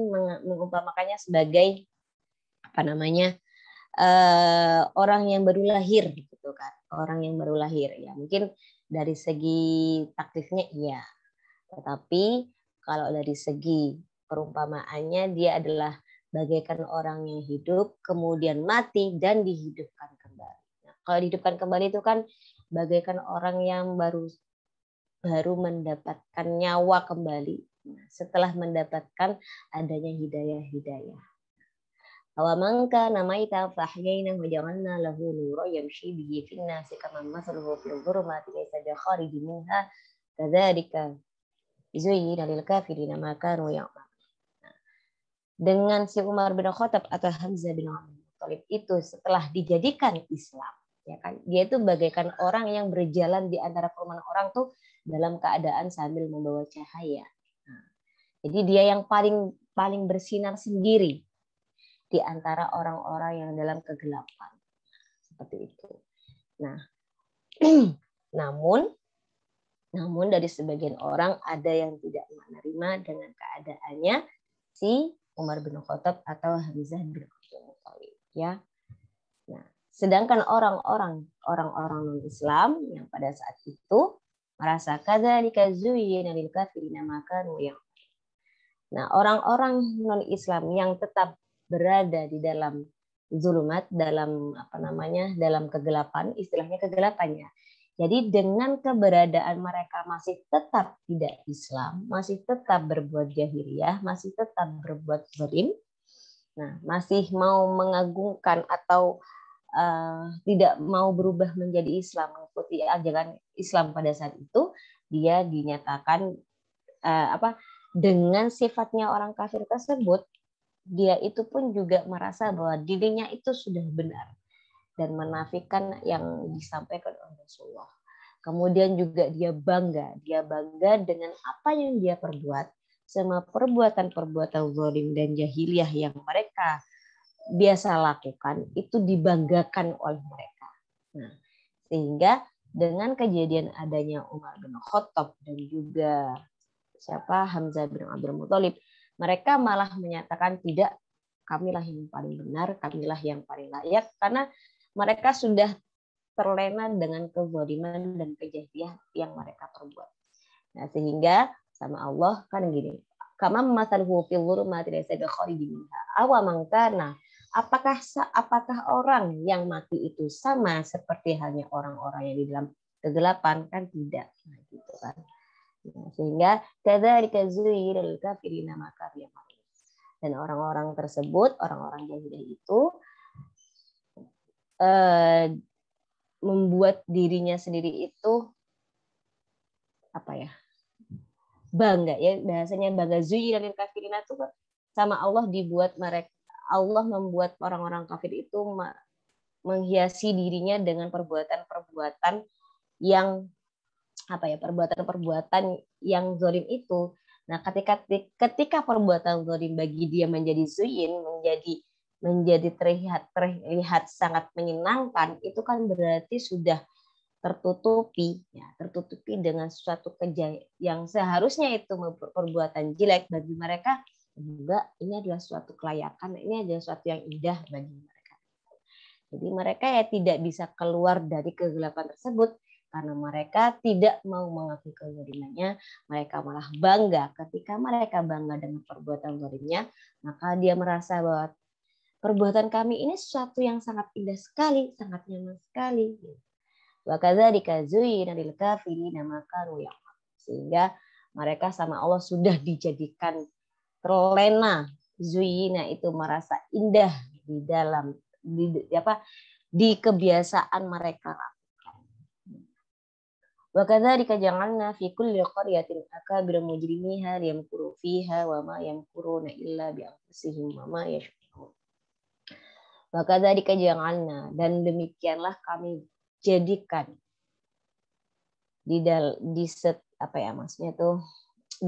mengumpamakannya sebagai orang yang baru lahir gitu kan, orang yang baru lahir ya mungkin dari segi taklifnya iya, tetapi kalau dari segi perumpamaannya dia adalah bagaikan orang yang hidup kemudian mati dan dihidupkan kembali. Nah, kalau dihidupkan kembali itu kan bagaikan orang yang baru mendapatkan nyawa kembali setelah mendapatkan adanya hidayah. Awamangka namaita fahyaina wa ja'alna lahu nura yamshi bihi fin nasi kama mathaluhu fil dhulumati laysa bikharij minha kadzalika zuyyina lil kafirina ma kanu ya'malun. Dengan si Umar bin Khattab atau Hamzah bin Abdul Muthalib itu setelah dijadikan Islam, ya kan? Dia itu bagaikan orang yang berjalan di antara kerumunan orang tuh dalam keadaan sambil membawa cahaya. Nah, jadi dia yang paling bersinar sendiri di antara orang-orang yang dalam kegelapan. Seperti itu. Nah, namun dari sebagian orang ada yang tidak menerima dengan keadaannya si Umar bin Khattab atau Hamzah bin Abdul Muthalib, ya. Nah, sedangkan orang-orang non-Islam yang pada saat itu merasa kadzalika zuyyina lil kafirina ma kanu ya'malun. Nah, orang-orang non-Islam yang tetap berada di dalam zulumat, dalam dalam kegelapan, istilahnya kegelapannya. Jadi dengan keberadaan mereka masih tetap tidak Islam, masih tetap berbuat jahiliyah, masih tetap berbuat zalim, nah masih mau mengagungkan atau tidak mau berubah menjadi Islam, mengikuti ajaran Islam pada saat itu, dia dinyatakan dengan sifatnya orang kafir tersebut, dia itu pun juga merasa bahwa dirinya itu sudah benar dan menafikan yang disampaikan oleh Rasulullah. Kemudian juga dia bangga dengan apa yang dia perbuat, semua perbuatan-perbuatan zalim dan jahiliyah yang mereka biasa lakukan itu dibanggakan oleh mereka. Nah, sehingga dengan kejadian adanya Umar bin Khattab dan juga Hamzah bin Abdul Muthalib, mereka malah menyatakan tidak, kamilah yang paling benar, kamilah yang paling layak, karena mereka sudah terlena dengan kezaliman dan kejahilian yang mereka perbuat. Nah, sehingga sama Allah kan gini, kama masaluhu fil dhulumati laysa bikharijin minha aw man kana, apakah orang yang mati itu sama seperti halnya orang-orang yang di dalam kegelapan? Kan tidak. Nah, gitu kan. Nah, sehingga kadzalika zuyyina lil kafirina ma kanu ya'malun. Dan orang-orang tersebut, orang-orang jahiliyah itu membuat dirinya sendiri itu apa ya, bangga ya, bahasanya bangga. Zuyyina lil kafirina itu sama Allah dibuat mereka, Allah membuat orang-orang kafir itu menghiasi dirinya dengan perbuatan-perbuatan yang apa ya, perbuatan-perbuatan yang zalim itu. Nah, ketika perbuatan zalim bagi dia menjadi zuyin, menjadi terlihat sangat menyenangkan, itu kan berarti sudah tertutupi dengan suatu kejahatan yang seharusnya itu perbuatan jelek bagi mereka. Juga ini adalah suatu kelayakan, ini adalah suatu yang indah bagi mereka. Jadi mereka ya tidak bisa keluar dari kegelapan tersebut karena mereka tidak mau mengakui kezalimannya. Mereka malah bangga. Ketika mereka bangga dengan perbuatan zalimnya, maka dia merasa bahwa perbuatan kami ini sesuatu yang sangat indah sekali, sangat nyaman sekali. Wa kadzalika zuyyina lil kafirina ma kanu ya'malun. Sehingga mereka sama Allah sudah dijadikan terlena. Zuyyina itu merasa indah di dalam di kebiasaan mereka. Wa kadzalika ja'alna fi kulli qaryatin akabira mujrimiha liyamkuru fiha wa ma yamkuruna illa bi anfusihim wa ma yash'urun. Wa kadzalika ja'alna, dan demikianlah kami jadikan di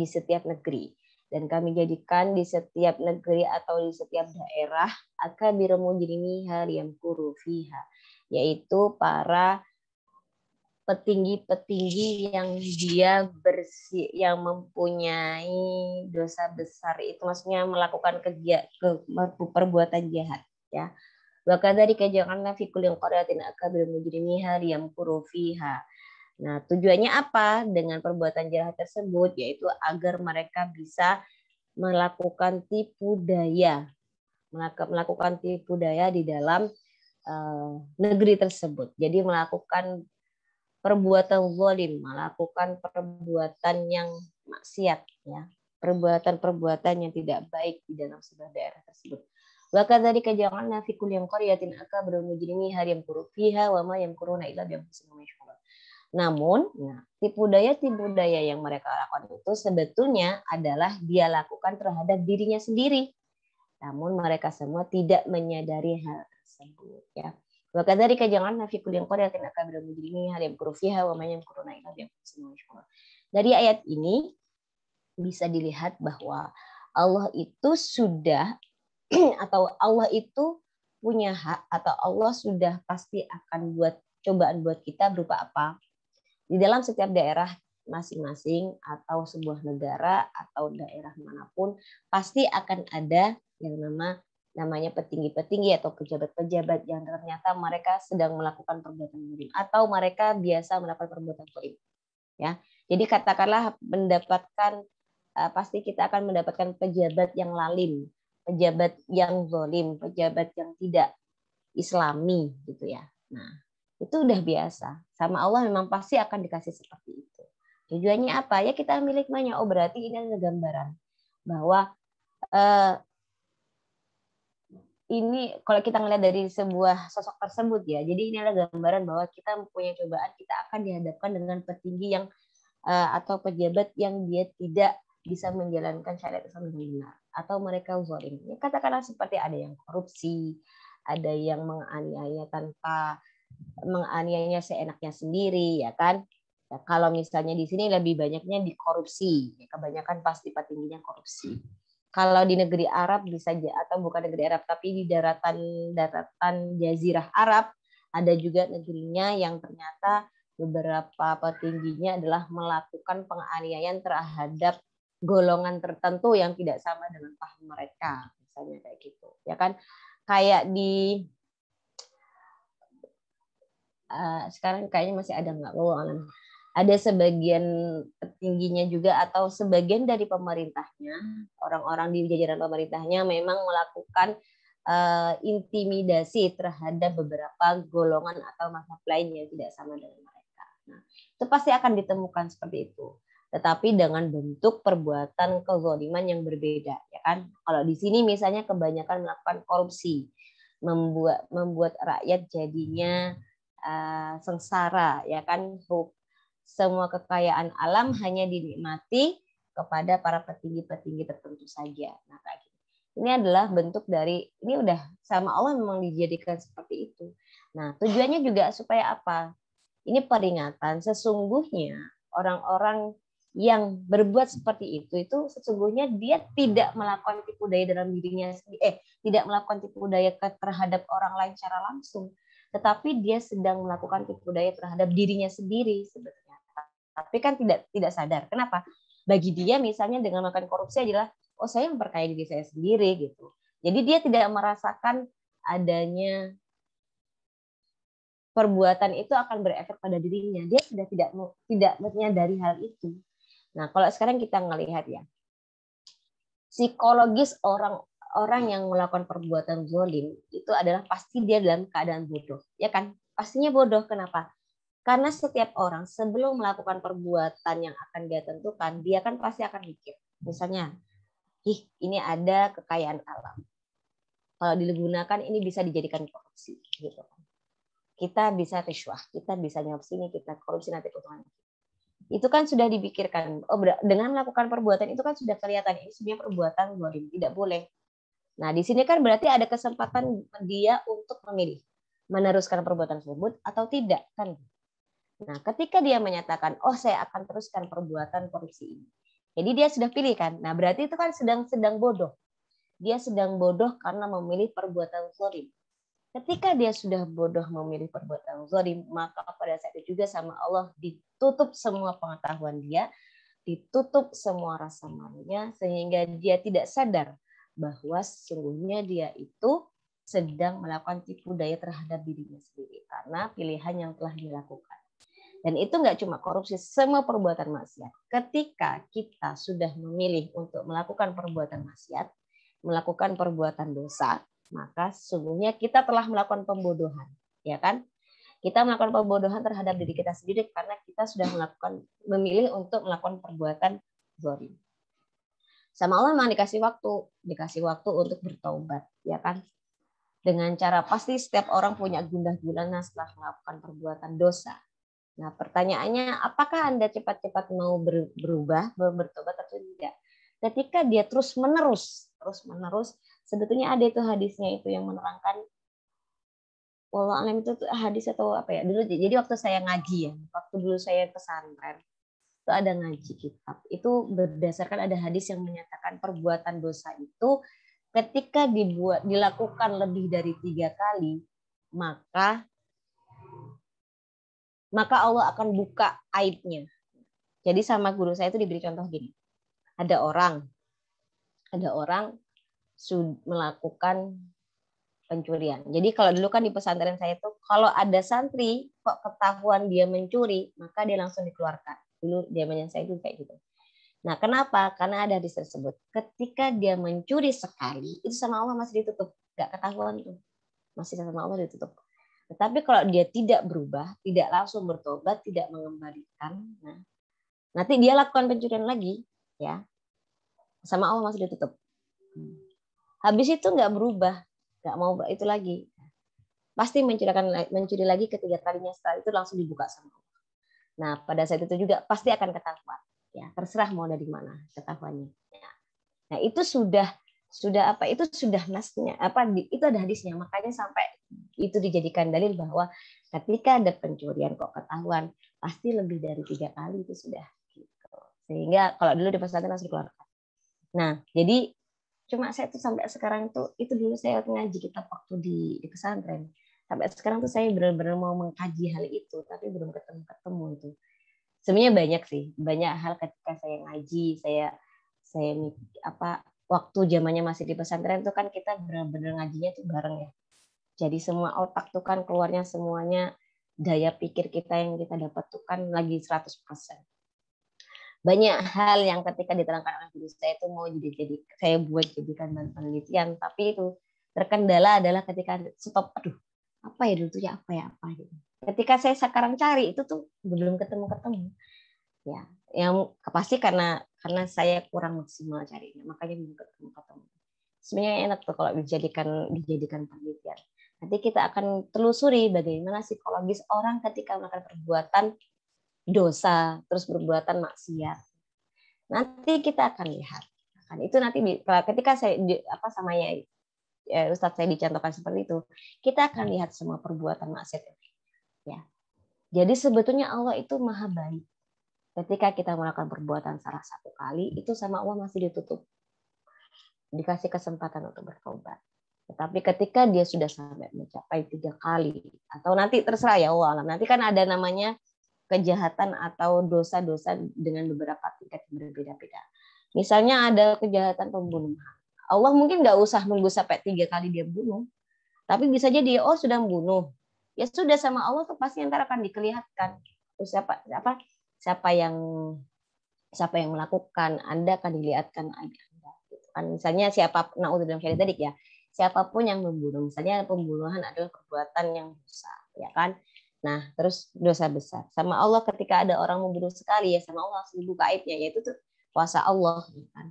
setiap negeri, dan kami jadikan di setiap negeri atau di setiap daerah akabira mujrimiha liyamkuru fiha, yaitu para petinggi-petinggi yang yang mempunyai dosa besar, itu maksudnya melakukan perbuatan jahat ya. Wa kadzalika ja'alna fi kulli qaryatin akabira mujrimiha liyamkuru fiha. Nah, tujuannya apa dengan perbuatan jahat tersebut? Yaitu agar mereka bisa melakukan tipu daya di dalam negeri tersebut. Jadi melakukan perbuatan zalim, melakukan perbuatan yang maksiat ya, perbuatan yang tidak baik di dalam sebuah daerah tersebut. Wa kadzalika ja'alna fi kulli qaryatin akabira mujrimiha liyamkuru fiha wa ma yamkuruna illa bi anfusihim yash'urun. Namun, tipu daya yang mereka lakukan itu sebetulnya adalah dia lakukan terhadap dirinya sendiri. Namun mereka semua tidak menyadari hal tersebut ya. Wa kadzalika ja'alna fi kulli qaryatin akabira mujrimiha liyamkuru fiha wa ma yamkuruna illa bi anfusihim yash'urun. Dari ayat ini bisa dilihat bahwa Allah itu sudah atau Allah itu punya hak, atau Allah sudah pasti akan buat cobaan buat kita berupa apa? Di dalam setiap daerah masing-masing atau sebuah negara atau daerah manapun pasti akan ada yang namanya petinggi-petinggi atau pejabat-pejabat yang ternyata mereka sedang melakukan perbuatan zalim atau mereka biasa melakukan perbuatan zalim. Ya, jadi katakanlah pasti kita akan mendapatkan pejabat yang lalim, pejabat yang zalim, pejabat yang tidak Islami gitu ya. Nah, itu udah biasa. Sama Allah memang pasti akan dikasih seperti itu. Tujuannya apa? Ya kita ambil hikmahnya. Oh, berarti ini adalah gambaran bahwa ini kalau kita ngelihat dari sebuah sosok tersebut ya. Jadi ini adalah gambaran bahwa kita mempunyai cobaan, kita akan dihadapkan dengan petinggi yang atau pejabat yang dia tidak bisa menjalankan syariat Islam dengan benar, atau mereka zalim. Ya, katakanlah seperti ada yang korupsi, ada yang menganiaya seenaknya sendiri, ya kan? Ya, kalau misalnya di sini lebih banyaknya di korupsi, ya, kebanyakan pasti petingginya korupsi. Kalau di negeri Arab bisa, atau bukan negeri Arab tapi di daratan Jazirah Arab, ada juga negerinya yang ternyata beberapa petingginya adalah melakukan penganiayaan terhadap golongan tertentu yang tidak sama dengan paham mereka, misalnya kayak gitu, ya kan? Kayak di sekarang kayaknya masih ada nggak, ada sebagian petingginya juga atau sebagian dari pemerintahnya, orang-orang di jajaran pemerintahnya memang melakukan intimidasi terhadap beberapa golongan atau mazhab lain yang tidak sama dengan mereka. Nah, itu pasti akan ditemukan seperti itu. Tetapi dengan bentuk perbuatan kezaliman yang berbeda, ya kan? Kalau di sini misalnya kebanyakan melakukan korupsi, membuat rakyat jadinya sengsara, ya kan? Semua kekayaan alam hanya dinikmati kepada para petinggi-petinggi tertentu saja. Nah, kayak gitu. Ini adalah bentuk dari, ini udah sama Allah memang dijadikan seperti itu. Nah, tujuannya juga supaya apa? Ini peringatan, sesungguhnya orang-orang yang berbuat seperti itu sesungguhnya dia tidak melakukan tipu daya dalam dirinya sendiri, tidak melakukan tipu daya terhadap orang lain secara langsung, tetapi dia sedang melakukan tipu daya terhadap dirinya sendiri sebetulnya. Tapi kan tidak sadar. Kenapa? Bagi dia misalnya dengan melakukan korupsi adalah, oh saya memperkaya diri saya sendiri gitu. Jadi dia tidak merasakan adanya perbuatan itu akan berefek pada dirinya. Dia sudah tidak menyadari hal itu. Nah, kalau sekarang kita ngelihat ya, psikologis orang yang melakukan perbuatan zalim itu adalah pasti dia dalam keadaan bodoh, ya kan? Pastinya bodoh. Kenapa? Karena setiap orang sebelum melakukan perbuatan yang akan dia tentukan, dia kan pasti akan mikir. Misalnya, ini ada kekayaan alam. Kalau digunakan ini bisa dijadikan korupsi, gitu. Kita bisa rishwah, kita bisa nyuap sini, kita korupsi nanti keuntungan. Itu kan sudah dipikirkan. Oh, dengan melakukan perbuatan itu kan sudah kelihatan ini sebenarnya perbuatan zalim, tidak boleh. Nah, di sini kan berarti ada kesempatan dia untuk memilih meneruskan perbuatan tersebut atau tidak, kan? Nah, ketika dia menyatakan, oh saya akan teruskan perbuatan korupsi ini. Jadi dia sudah pilih kan. Nah, berarti itu kan sedang bodoh. Dia sedang bodoh karena memilih perbuatan zalim. Ketika dia sudah bodoh memilih perbuatan zalim, maka pada saat itu juga sama Allah ditutup semua pengetahuan dia, ditutup semua rasa malunya, sehingga dia tidak sadar bahwa sesungguhnya dia itu sedang melakukan tipu daya terhadap dirinya sendiri karena pilihan yang telah dilakukan. Dan itu nggak cuma korupsi, semua perbuatan maksiat. Ketika kita sudah memilih untuk melakukan perbuatan maksiat, melakukan perbuatan dosa, maka sesungguhnya kita telah melakukan pembodohan, ya kan? Kita melakukan pembodohan terhadap diri kita sendiri karena kita sudah memilih untuk melakukan perbuatan zalim. Sama Allah memang dikasih waktu untuk bertaubat, ya kan? Dengan cara pasti setiap orang punya gundah gulana setelah melakukan perbuatan dosa. Nah, pertanyaannya, apakah Anda cepat-cepat mau berubah, bertobat atau tidak? Ketika dia terus-menerus, sebetulnya ada itu hadisnya itu yang menerangkan, wallah alam itu hadis atau apa ya? Dulu, jadi waktu saya ngaji ya, waktu dulu saya pesantren, itu ada ngaji kitab. Itu berdasarkan ada hadis yang menyatakan perbuatan dosa itu ketika dilakukan lebih dari 3 kali, maka Allah akan buka aibnya. Jadi sama guru saya itu diberi contoh gini. Ada orang melakukan pencurian. Jadi kalau dulu kan di pesantren saya itu, kalau ada santri kok ketahuan dia mencuri, maka dia langsung dikeluarkan. Dulu zamannya saya itu kayak gitu. Nah, kenapa? Karena ada hadis tersebut. Ketika dia mencuri sekali, itu sama Allah masih ditutup. Nggak ketahuan tuh. Masih sama Allah ditutup. Tetapi kalau dia tidak berubah, tidak langsung bertobat, tidak mengembalikan, nah, nanti dia lakukan pencurian lagi, ya, sama Allah masih ditutup. Habis itu nggak berubah, nggak mau itu lagi, pasti mencuri lagi ketiga kalinya, setelah itu langsung dibuka sama Allah. Nah, pada saat itu juga pasti akan ketahuan, ya, terserah mau dari mana ketahuannya. Ya. Nah, itu sudah nasnya, itu ada hadisnya, makanya sampai itu dijadikan dalil bahwa ketika ada pencurian kok ketahuan, pasti lebih dari 3 kali itu sudah gitu. Sehingga kalau dulu di pesantren langsung dikeluarkan. Nah, jadi cuma saya tuh sampai sekarang itu dulu saya ngaji kitab waktu di pesantren. Sampai sekarang tuh saya benar-benar mau mengkaji hal itu, tapi belum ketemu itu. Sebenarnya banyak sih, banyak hal ketika saya ngaji, saya waktu zamannya masih di pesantren tuh kan kita benar-benar ngajinya tuh bareng ya. Jadi semua otak tuh kan keluarnya semuanya daya pikir kita yang kita dapat tuh kan lagi 100%. Banyak hal yang ketika diterangkan oleh guru saya itu mau jadi saya buat jadikan bahan penelitian, tapi itu terkendala adalah ketika stop, aduh apa ya dulu tuh ya apa gitu. Ketika saya sekarang cari itu tuh belum ketemu ya, yang pasti karena saya kurang maksimal carinya, makanya belum ketemu. Sebenarnya enak tuh kalau dijadikan penelitian. Nanti kita akan telusuri bagaimana psikologis orang ketika melakukan perbuatan dosa, terus perbuatan maksiat. Nanti kita akan lihat. Itu nanti ketika saya Ustadz saya dicontohkan seperti itu, kita akan lihat semua perbuatan maksiat. Ya. Jadi sebetulnya Allah itu maha baik. Ketika kita melakukan perbuatan salah satu kali, itu sama Allah masih ditutup. Dikasih kesempatan untuk bertobat. Tetapi ketika dia sudah sampai mencapai 3 kali, atau nanti terserah ya Allah, nanti kan ada namanya kejahatan atau dosa-dosa dengan beberapa tingkat yang berbeda-beda. Misalnya ada kejahatan pembunuhan. Allah mungkin nggak usah nunggu sampai 3 kali dia bunuh, tapi bisa jadi sudah membunuh. Ya sudah, sama Allah tuh pasti ntar akan dikelihatan siapa yang melakukan, Anda akan dilihatkan Anda. Kan misalnya siapapun yang membunuh, misalnya pembunuhan adalah perbuatan yang dosa, ya kan? Nah, terus dosa besar. Sama Allah ketika ada orang membunuh sekali, ya sama Allah langsung dibuka aibnya, yaitu tuh kuasa Allah, ya kan?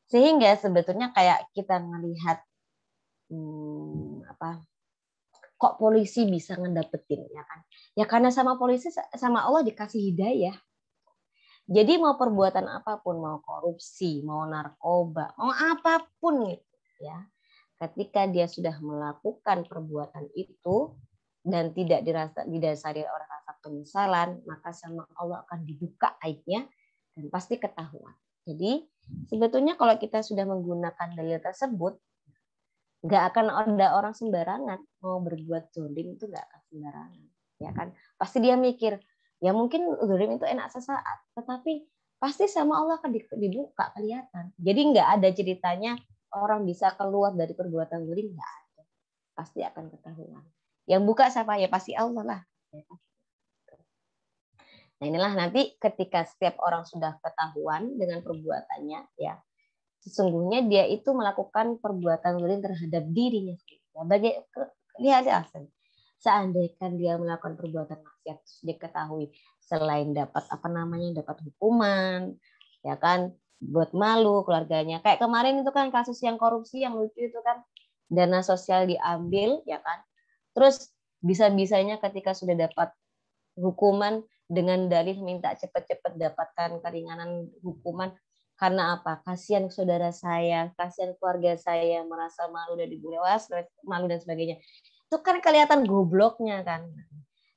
Sehingga sebetulnya kayak kita melihat kok polisi bisa ngedapetin, ya kan? Ya karena sama polisi sama Allah dikasih hidayah. Jadi mau perbuatan apapun, mau korupsi, mau narkoba, mau apapun gitu, ya. Ketika dia sudah melakukan perbuatan itu dan tidak didasari oleh rasa penyesalan, maka sama Allah akan dibuka aibnya dan pasti ketahuan. Jadi sebetulnya kalau kita sudah menggunakan dalil tersebut, nggak akan ada orang sembarangan mau berbuat zolim, itu nggak akan sembarangan, ya kan? Pasti dia mikir, ya mungkin zolim itu enak sesaat, tetapi pasti sama Allah akan dibuka kelihatan. Jadi nggak ada ceritanya orang bisa keluar dari perbuatan zolim, nggak ada. Pasti akan ketahuan. Yang buka siapa? Ya pasti Allah lah. Nah inilah nanti ketika setiap orang sudah ketahuan dengan perbuatannya, ya sesungguhnya dia itu melakukan perbuatan zalim terhadap dirinya sendiri. Lihat seandainya dia melakukan perbuatan maksiat, diketahui selain dapat dapat hukuman, ya kan, buat malu keluarganya. Kayak kemarin itu kan kasus yang korupsi yang lucu itu kan, dana sosial diambil, ya kan. Terus bisa-bisanya ketika sudah dapat hukuman dengan dalih minta cepat-cepat dapatkan keringanan hukuman. Karena apa? Kasihan saudara saya, kasihan keluarga saya, merasa malu dan dibulewas, malu dan sebagainya. Itu kan kelihatan gobloknya kan.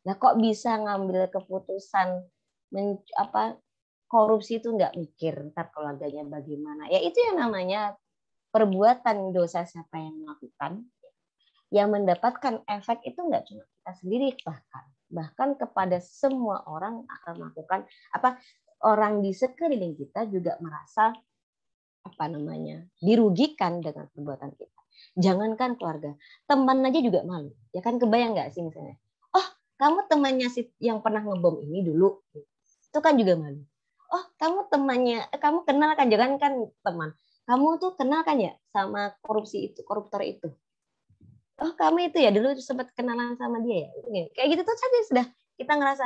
Nah kok bisa ngambil keputusan korupsi itu nggak mikir ntar keluarganya bagaimana? Ya itu yang namanya perbuatan dosa siapa yang melakukan, yang mendapatkan efek itu nggak cuma kita sendiri, bahkan kepada semua orang akan melakukan orang di sekeliling kita juga merasa dirugikan dengan perbuatan kita. Jangankan keluarga, teman aja juga malu. Ya kan, kebayang nggak sih misalnya, kamu temannya yang pernah ngebom ini dulu, itu kan juga malu. Kamu temannya, kamu kenal kan, jangankan teman, kamu tuh kenal kan ya sama koruptor itu. Kamu itu ya dulu sempat kenalan sama dia ya. Kayak gitu tuh saja sudah kita ngerasa,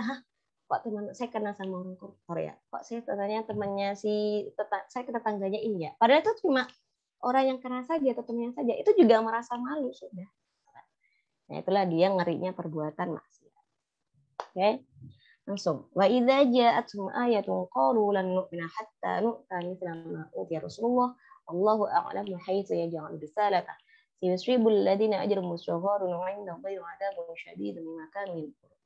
kok teman saya kenal sama orang koruptor ya, kok saya temannya saya tetangganya ini ya, padahal itu cuma orang yang kenal saja atau temannya saja, itu juga merasa malu sudah. Nah itulah dia ngerinya perbuatan maksiat. Oke, langsung wa idza ja'atuhum ayatun qalu lan nu'mina hatta nu'ta mithla ma utiya Rasulullah wallahu a'lamu haitsu yaj'alu risalata yusribul ladina ajramu syagharun 'inda Allahi wa 'adzabun syadidun bima kanu yakfurun.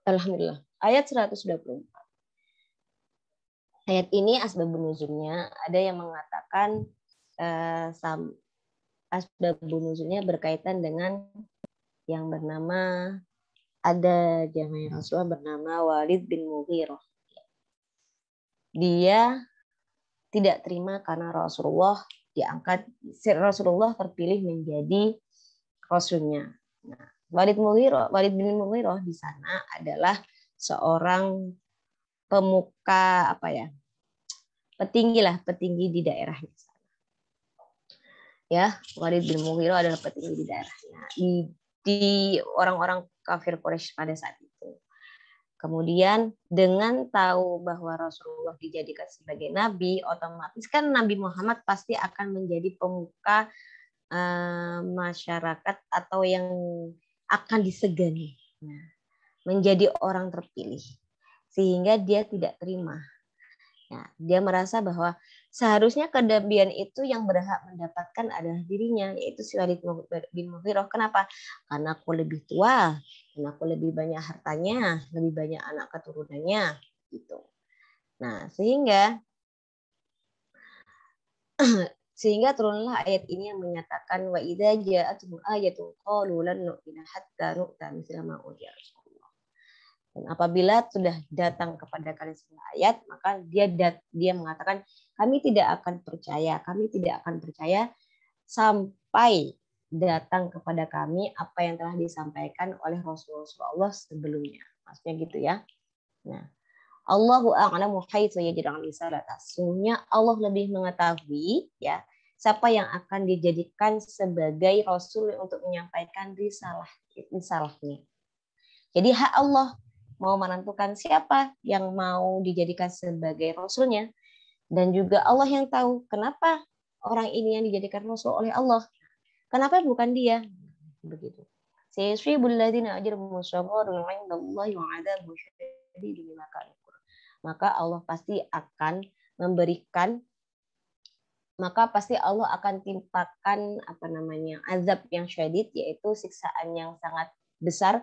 Alhamdulillah. Ayat 124. Ayat ini asbabun nuzulnya ada yang mengatakan asbabun nuzulnya berkaitan dengan yang bernama, ada jamaah Rasulullah bernama Walid bin Mughirah. Dia tidak terima karena Rasulullah terpilih menjadi rasulnya. Nah, Walid bin Mughirah di sana adalah seorang pemuka petinggi di daerahnya. Ya, Walid bin Mughirah adalah petinggi di daerahnya, di orang-orang kafir Quraisy pada saat itu. Kemudian dengan tahu bahwa Rasulullah dijadikan sebagai nabi, otomatis kan Nabi Muhammad pasti akan menjadi pemuka masyarakat atau yang akan disegani, menjadi orang terpilih, sehingga dia tidak terima. Nah, dia merasa bahwa seharusnya kenabian itu yang berhak mendapatkan adalah dirinya, yaitu si Walid bin Mughirah. Kenapa? Karena aku lebih tua, karena aku lebih banyak hartanya, lebih banyak anak keturunannya, gitu. Nah, sehingga turunlah ayat ini yang menyatakan wa idza ja'atuhum ayatun qalu lan nu'mina hatta nu'ta mithla ma utiya Rasulullah. Dan apabila sudah datang kepada kalian sebuah ayat, maka dia mengatakan kami tidak akan percaya sampai datang kepada kami apa yang telah disampaikan oleh Rasulullah sebelumnya. Maksudnya gitu ya. Nah, Allahu a'lamu haitsu yaj'al risalata. Sesungguhnya Allah lebih mengetahui ya siapa yang akan dijadikan sebagai rasul untuk menyampaikan risalahnya. Jadi hak Allah mau menentukan siapa yang mau dijadikan sebagai rasulnya, dan juga Allah yang tahu kenapa orang ini yang dijadikan rasul oleh Allah. Kenapa bukan dia? Begitu. Sayyidul ladzina ajramu sabarun 'indallahi wa 'adzabun syadidun bima kanu. Maka Allah pasti akan timpakan azab yang syadid, yaitu siksaan yang sangat besar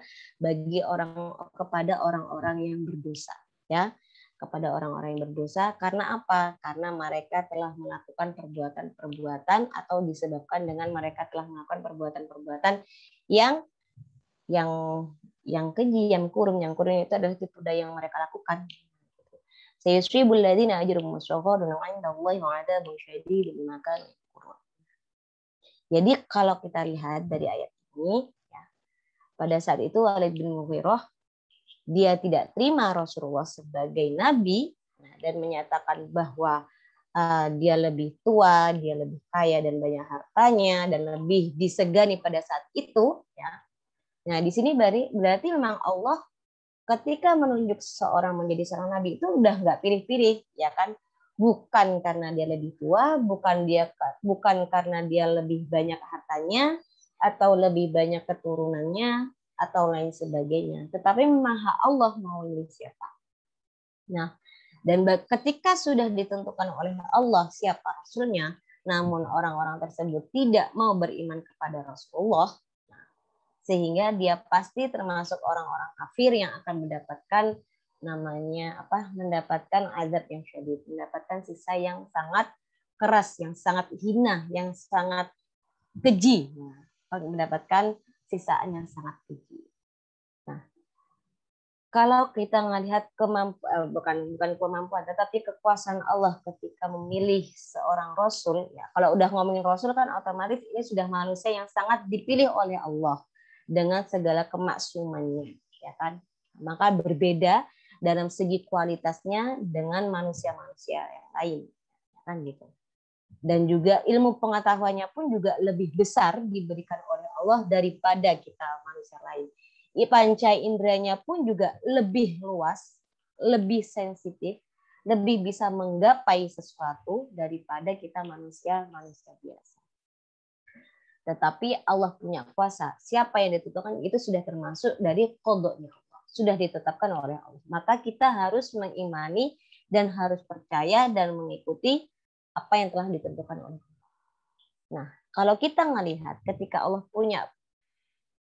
kepada orang-orang yang berdosa, ya, kepada orang-orang yang berdosa. Karena apa? Karena mereka telah melakukan perbuatan-perbuatan atau disebabkan dengan mereka telah melakukan perbuatan-perbuatan yang keji, yang kurung itu adalah tipu daya yang mereka lakukan. Sayyidul ladzina ajramu sabarun 'indallahi wa 'adzabun syadidun bima kanu yakfurun. Jadi kalau kita lihat dari ayat ini, ya, pada saat itu Walid bin Mughirah dia tidak terima Rasulullah sebagai nabi, dan menyatakan bahwa dia lebih tua, dia lebih kaya dan banyak hartanya, dan lebih disegani pada saat itu, ya. Nah, di sini berarti memang Allah ketika menunjuk seseorang menjadi seorang nabi itu udah nggak pilih-pilih, ya kan? Bukan karena dia lebih tua, bukan karena dia lebih banyak hartanya atau lebih banyak keturunannya atau lain sebagainya. Tetapi memang hak Allah mau milih siapa. Nah, dan ketika sudah ditentukan oleh Allah siapa rasulnya, namun orang-orang tersebut tidak mau beriman kepada Rasulullah, sehingga dia pasti termasuk orang-orang kafir yang akan mendapatkan mendapatkan azab yang syadid, mendapatkan siksa yang sangat keras, yang sangat hina, yang sangat keji, mendapatkan siksaan yang sangat keji. Nah, kalau kita melihat bukan kemampuan, tetapi kekuasaan Allah ketika memilih seorang rasul, ya, kalau udah ngomongin rasul kan otomatis ini sudah manusia yang sangat dipilih oleh Allah dengan segala kemaksumannya, ya kan? Maka berbeda dalam segi kualitasnya dengan manusia-manusia yang lain, ya kan gitu. Dan juga ilmu pengetahuannya pun juga lebih besar diberikan oleh Allah daripada kita manusia lain. Panca inderanya pun juga lebih luas, lebih sensitif, lebih bisa menggapai sesuatu daripada kita manusia biasa. Tetapi Allah punya kuasa. Siapa yang ditentukan itu sudah termasuk dari qadanya Allah. Sudah ditetapkan oleh Allah. Maka kita harus mengimani dan harus percaya dan mengikuti apa yang telah ditentukan oleh Allah. Nah, kalau kita melihat ketika Allah punya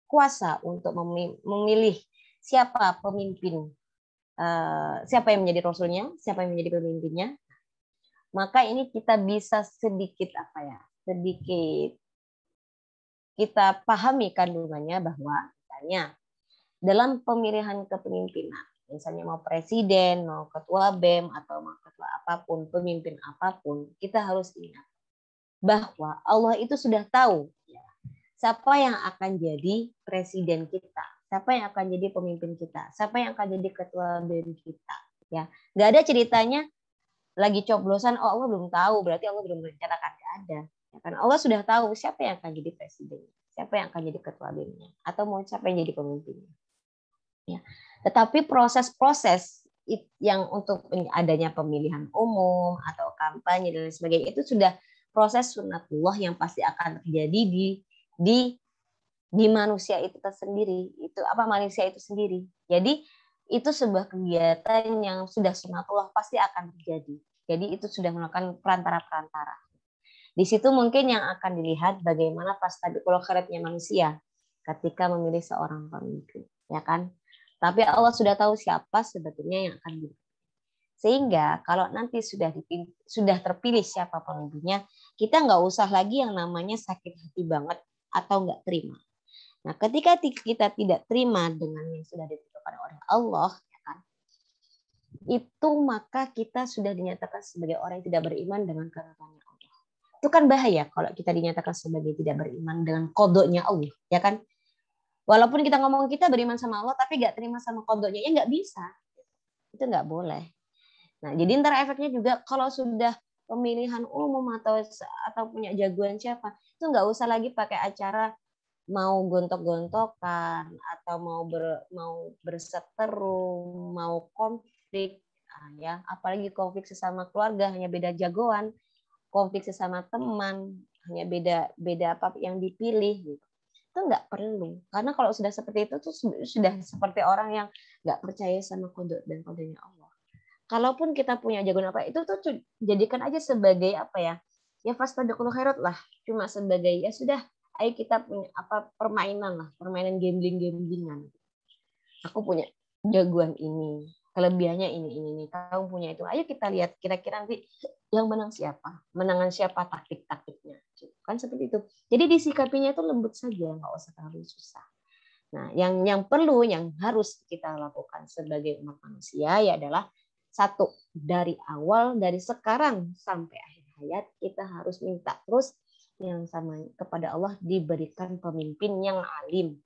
kuasa untuk memilih siapa pemimpin, siapa yang menjadi rasulnya, siapa yang menjadi pemimpinnya, maka ini kita bisa sedikit kita pahami kandungannya bahwa misalnya dalam pemilihan kepemimpinan, misalnya mau presiden, mau ketua BEM, atau mau ketua apapun, pemimpin apapun, kita harus ingat bahwa Allah itu sudah tahu, ya, siapa yang akan jadi presiden kita, siapa yang akan jadi pemimpin kita, siapa yang akan jadi ketua BEM kita. Ya, nggak ada ceritanya lagi coblosan, oh Allah belum tahu, berarti Allah belum merencanakan. Nggak ada. Ya kan? Allah sudah tahu siapa yang akan jadi presiden, siapa yang akan jadi ketua BEM-nya, atau mau siapa yang jadi pemimpinnya. Ya. Tetapi proses-proses yang untuk adanya pemilihan umum atau kampanye dan sebagainya itu sudah proses sunatullah yang pasti akan terjadi di manusia itu tersendiri. Itu apa manusia itu sendiri. Jadi itu sebuah kegiatan yang sudah sunatullah pasti akan terjadi. Jadi itu sudah melakukan perantara-perantara. Di situ mungkin yang akan dilihat bagaimana fastabiqul khairatnya manusia ketika memilih seorang pemimpin, ya kan? Tapi Allah sudah tahu siapa sebetulnya yang akan dipilih. Sehingga kalau nanti sudah terpilih siapa pemimpinnya, kita nggak usah lagi yang namanya sakit hati banget atau nggak terima. Nah, ketika kita tidak terima dengan yang sudah ditentukan oleh Allah, ya kan, itu maka kita sudah dinyatakan sebagai orang yang tidak beriman dengan ketentuannya Allah. Itu kan bahaya kalau kita dinyatakan sebagai tidak beriman dengan qadanya Allah, ya kan? Walaupun kita ngomong kita beriman sama Allah, tapi nggak terima sama qadanya, ya nggak bisa. Itu nggak boleh. Nah, jadi ntar efeknya juga kalau sudah pemilihan umum atau punya jagoan siapa, itu nggak usah lagi pakai acara mau gontok-gontokan atau mau berseteru, mau konflik, ya apalagi konflik sesama keluarga hanya beda jagoan, konflik sesama teman hanya beda apa yang dipilih gitu. Itu nggak perlu, karena kalau sudah seperti itu tuh sudah seperti orang yang nggak percaya sama qada dan qadanya Allah. Kalaupun kita punya jagoan apa itu tuh jadikan aja sebagai apa ya fastabiqul khairat lah, cuma sebagai ya sudah, ayo kita punya apa permainan gamblingan. Aku punya jagoan ini, kelebihannya ini, kamu punya itu, ayo kita lihat kira-kira nanti yang menang siapa, menangan siapa taktik-taktiknya. Kan seperti itu. Jadi disikapinya itu lembut saja, nggak usah terlalu susah. Nah, yang perlu, yang harus kita lakukan sebagai umat manusia ya adalah satu, dari awal, dari sekarang sampai akhir hayat kita harus minta terus yang sama kepada Allah diberikan pemimpin yang alim,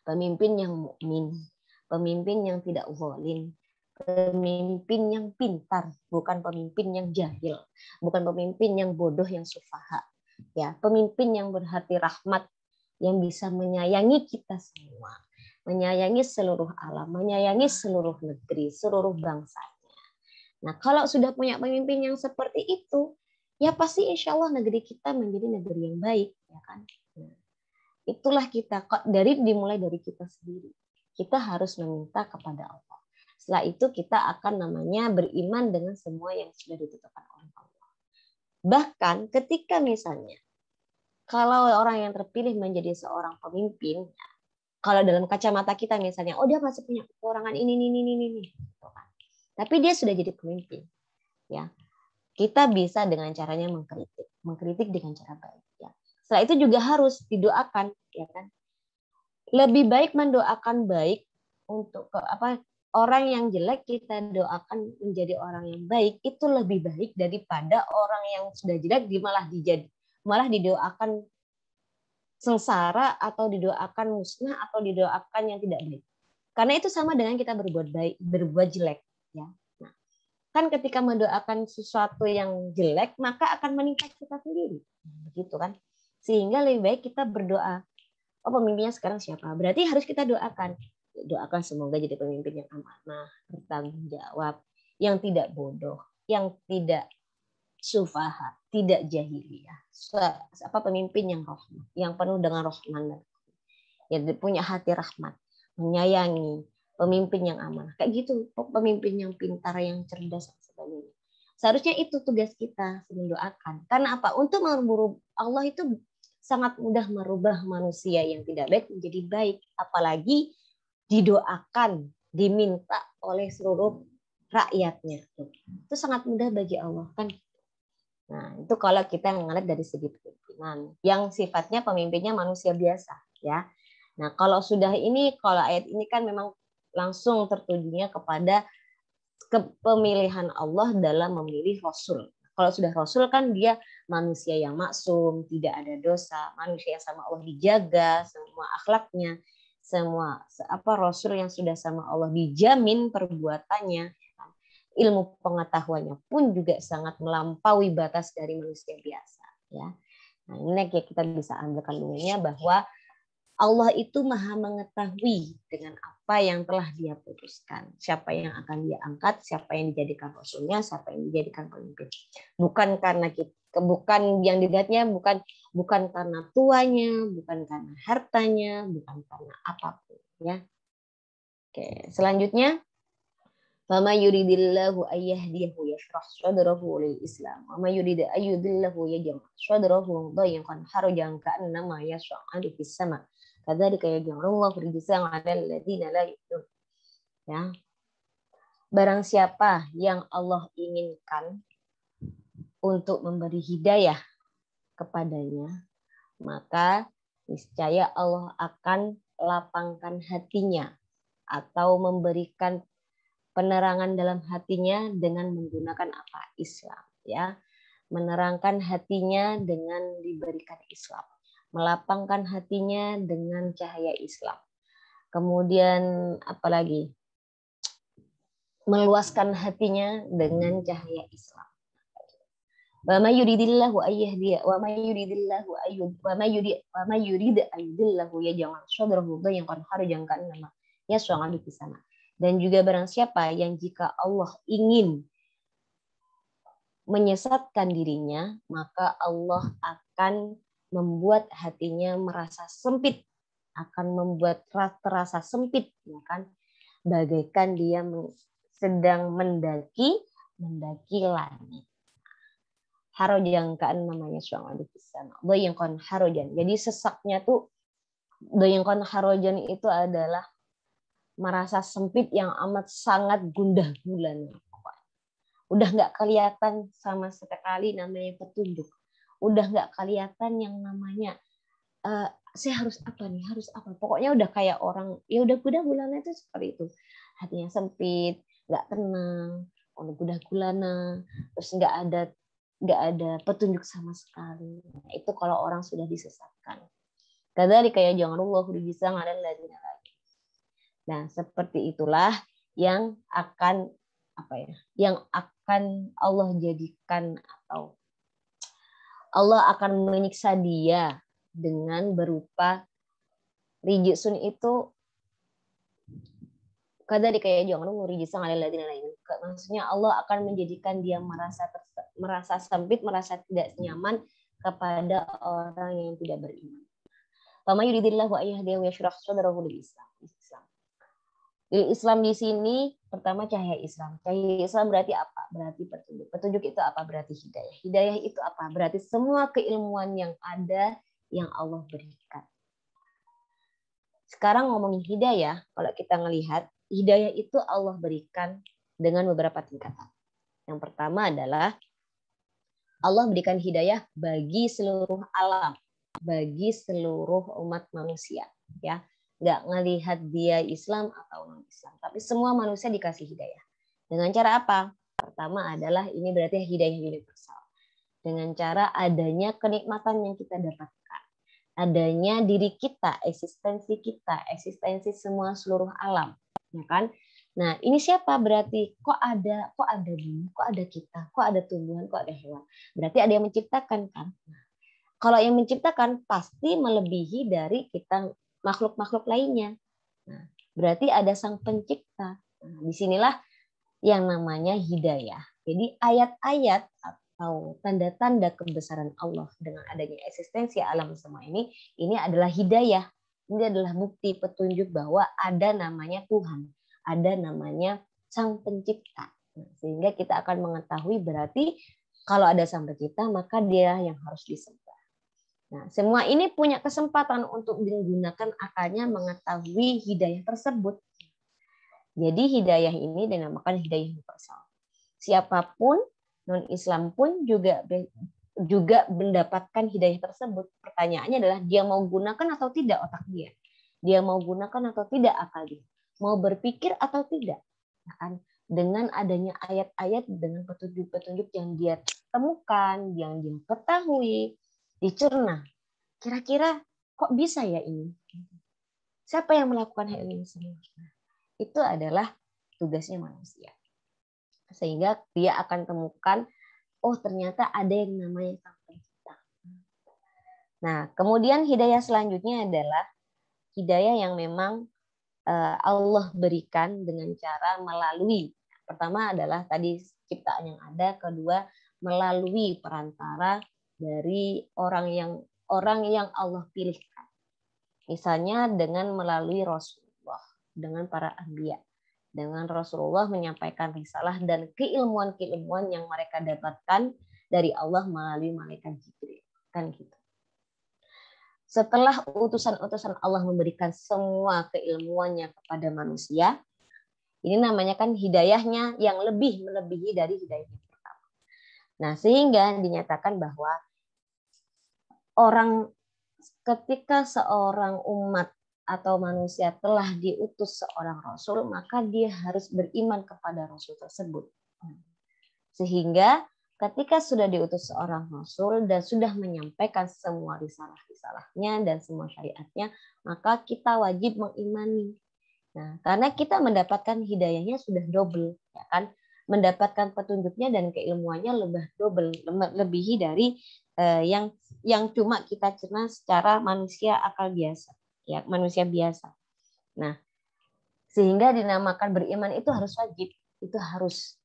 pemimpin yang mukmin, pemimpin yang tidak zalim, pemimpin yang pintar, bukan pemimpin yang jahil, bukan pemimpin yang bodoh yang sufaha. Ya, pemimpin yang berhati rahmat, yang bisa menyayangi kita semua, menyayangi seluruh alam, menyayangi seluruh negeri, seluruh bangsanya. Nah, kalau sudah punya pemimpin yang seperti itu, ya pasti insya Allah negeri kita menjadi negeri yang baik, ya kan? Nah, itulah kita, dimulai dari kita sendiri. Kita harus meminta kepada Allah. Setelah itu kita akan namanya beriman dengan semua yang sudah ditentukan oleh Allah. Bahkan ketika misalnya kalau orang yang terpilih menjadi seorang pemimpin, kalau dalam kacamata kita misalnya, oh dia masih punya kekurangan ini, gitu kan. Tapi dia sudah jadi pemimpin, ya. Kita bisa dengan caranya mengkritik dengan cara baik, ya. Setelah itu juga harus didoakan, ya kan. Lebih baik mendoakan baik untuk orang yang jelek kita doakan menjadi orang yang baik, itu lebih baik daripada orang yang sudah jelek malah didoakan sengsara atau didoakan musnah atau didoakan yang tidak baik. Karena itu sama dengan kita berbuat jelek, ya. Nah, kan ketika mendoakan sesuatu yang jelek maka akan menimpa kita sendiri, begitu kan? Sehingga lebih baik kita berdoa. Oh, pemimpinnya sekarang siapa? Berarti harus kita doakan semoga jadi pemimpin yang amanah, bertanggung jawab, yang tidak bodoh, yang tidak sufaha, tidak jahiliyah. Pemimpin yang rahmat, yang penuh dengan rahman, yang punya hati rahmat, menyayangi, pemimpin yang amanah. Kayak gitu, pemimpin yang pintar, yang cerdas dan sebagainya. Seharusnya itu tugas kita mendoakan. Karena apa? Untuk Allah itu sangat mudah merubah manusia yang tidak baik menjadi baik, apalagi didoakan, diminta oleh seluruh rakyatnya. Itu sangat mudah bagi Allah, kan? Nah, itu kalau kita ngelihat dari segi pemimpinan yang sifatnya pemimpinnya manusia biasa, ya. Nah, kalau ayat ini kan memang langsung tertujunya kepada kepemilihan Allah dalam memilih Rasul. Kalau sudah Rasul kan dia manusia yang maksum, tidak ada dosa, manusia yang sama Allah dijaga, semua akhlaknya, semua Rasul yang sudah sama Allah dijamin perbuatannya, ilmu pengetahuannya pun juga sangat melampaui batas dari manusia biasa. Ya, nah ini kita bisa ambil kandungannya bahwa Allah itu maha mengetahui dengan apa yang telah dia putuskan. Siapa yang akan dia angkat, siapa yang dijadikan rasulnya, siapa yang dijadikan pemimpin. Bukan karena bukan yang dilihatnya, bukan karena tuanya, bukan karena hartanya, bukan karena apapun. Ya. Oke, selanjutnya. Fama yuridillahu ayyahdiyahu yashrah sadrahu lil Islam. Wa may yurid ayyudillahu yaj'al sadrahu dayyqan harajan ka'annama yas'adu fis sama'. Kadzalika yaj'alullahu rijzan 'alal ladzina la yu'minun. Ya. Barang siapa yang Allah inginkan untuk memberi hidayah kepadanya, maka niscaya Allah akan lapangkan hatinya atau memberikan penerangan dalam hatinya dengan menggunakan apa? Islam, ya. Menerangkan hatinya dengan diberikan Islam. Melapangkan hatinya dengan cahaya Islam. Kemudian apalagi? Meluaskan hatinya dengan cahaya Islam. Wa may yuridillahu ayyahdiya wa may yuridillahu ayyud wa may yurid ayyudillahu yaj'al sadrahu dayyqan harajan ka'annama yas'adu fis sama'. Dan juga barang siapa yang jika Allah ingin menyesatkan dirinya, maka Allah akan membuat hatinya merasa sempit, akan membuat terasa sempit, ya kan? Bagaikan dia sedang mendaki langit. Harajan kan namanya suami di sana. Doyengkon harajan. Jadi sesaknya tuh doyengkon harajan itu adalah merasa sempit yang amat sangat gundah gulana. Udah nggak kelihatan sama sekali namanya petunjuk. Udah nggak kelihatan yang namanya saya harus apa nih, harus apa. Pokoknya udah kayak orang, ya udah gundah gulana itu seperti itu. Hatinya sempit, nggak tenang, udah gundah gulana, terus nggak ada petunjuk sama sekali. Nah, itu kalau orang sudah disesatkan. Kadzalika yaj'alullahu rijzan 'alal ladzina la yu'minun. Nah, seperti itulah yang akan Allah jadikan atau Allah akan menyiksa dia dengan berupa rijsun itu kadzalika yaj'alullahu rijzan 'alal ladzina la yu'minun. Maksudnya Allah akan menjadikan dia merasa sempit, merasa tidak nyaman kepada orang yang tidak beriman. Fama yuridillahu ayyahdiyahu yashrah sadrahu lil Islam. Islam di sini pertama cahaya Islam. Cahaya Islam berarti apa? Berarti petunjuk. Petunjuk itu apa? Berarti hidayah. Hidayah itu apa? Berarti semua keilmuan yang ada yang Allah berikan. Sekarang ngomongin hidayah, kalau kita ngelihat hidayah itu Allah berikan dengan beberapa tingkatan. Yang pertama adalah Allah berikan hidayah bagi seluruh alam, bagi seluruh umat manusia, ya. Nggak ngelihat dia Islam atau non-Islam, tapi semua manusia dikasih hidayah. Dengan cara apa? Pertama adalah ini berarti hidayah universal. Dengan cara adanya kenikmatan yang kita dapatkan, adanya diri kita, eksistensi semua seluruh alam, ya kan? Nah, ini siapa berarti? Kok ada bumi, kok ada kita, kok ada tumbuhan, kok ada hewan? Berarti ada yang menciptakan kan? Nah, kalau yang menciptakan pasti melebihi dari kita makhluk-makhluk lainnya. Nah, berarti ada sang pencipta. Nah, disinilah yang namanya hidayah. Jadi ayat-ayat atau tanda-tanda kebesaran Allah dengan adanya eksistensi alam semua ini adalah hidayah. Ini adalah bukti petunjuk bahwa ada namanya Tuhan, ada namanya sang pencipta. Nah, sehingga kita akan mengetahui berarti kalau ada sang pencipta maka dia yang harus disembah. Nah, semua ini punya kesempatan untuk menggunakan akalnya mengetahui hidayah tersebut. Jadi hidayah ini dinamakan hidayah universal. Siapapun non-Islam pun juga mendapatkan hidayah tersebut. Pertanyaannya adalah dia mau gunakan atau tidak otak dia. Dia mau gunakan atau tidak akal dia. Mau berpikir atau tidak. Nah, kan? Dengan adanya ayat-ayat dengan petunjuk-petunjuk yang dia temukan, yang dia ketahui, dicerna. Kira-kira kok bisa ya ini? Siapa yang melakukan hal ini semua? Itu adalah tugasnya manusia. Sehingga dia akan temukan, oh ternyata ada yang namanya sang pencipta. Nah, kemudian hidayah selanjutnya adalah hidayah yang memang Allah berikan dengan cara melalui. Pertama adalah tadi ciptaan yang ada, kedua melalui perantara dari orang yang Allah pilihkan. Misalnya dengan melalui Rasulullah, dengan para anbiya. Dengan Rasulullah menyampaikan risalah dan keilmuan-keilmuan yang mereka dapatkan dari Allah melalui malaikat Jibril. Kan gitu. Setelah utusan-utusan Allah memberikan semua keilmuannya kepada manusia, ini namanya kan hidayahnya yang lebih melebihi dari hidayah yang pertama. Nah, sehingga dinyatakan bahwa ketika seorang umat atau manusia telah diutus seorang rasul, maka dia harus beriman kepada rasul tersebut. Sehingga ketika sudah diutus seorang rasul dan sudah menyampaikan semua risalah-risalahnya dan semua syariatnya, maka kita wajib mengimani. Nah, karena kita mendapatkan hidayahnya sudah double, ya kan? Mendapatkan petunjuknya dan keilmuannya lebih double, lebihi dari yang cuma kita cerna secara manusia akal biasa, ya, manusia biasa. Nah, sehingga dinamakan beriman itu harus wajib, itu harus.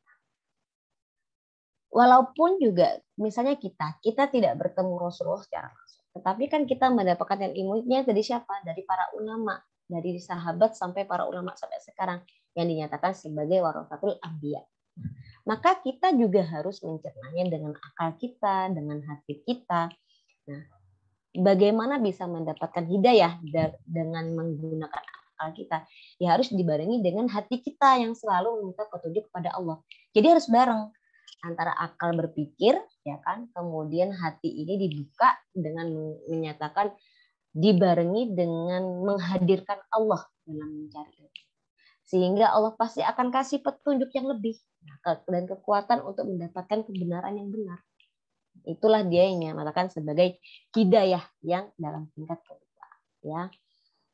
Walaupun juga misalnya kita tidak bertemu Rasulullah secara langsung, tetapi kan kita mendapatkan ilmunya dari siapa? Dari para ulama, dari sahabat sampai para ulama sampai sekarang yang dinyatakan sebagai warasatul anbiya. Maka kita juga harus mencernanya dengan akal kita, dengan hati kita. Nah, bagaimana bisa mendapatkan hidayah dengan menggunakan akal kita? Ya harus dibarengi dengan hati kita yang selalu meminta petunjuk kepada Allah. Jadi harus bareng antara akal berpikir, ya kan, kemudian hati ini dibuka dengan menyatakan dibarengi dengan menghadirkan Allah dalam mencari ilmu. Sehingga Allah pasti akan kasih petunjuk yang lebih dan kekuatan untuk mendapatkan kebenaran yang benar. Itulah dia yang dinamakan sebagai hidayah yang dalam tingkat kedua, ya.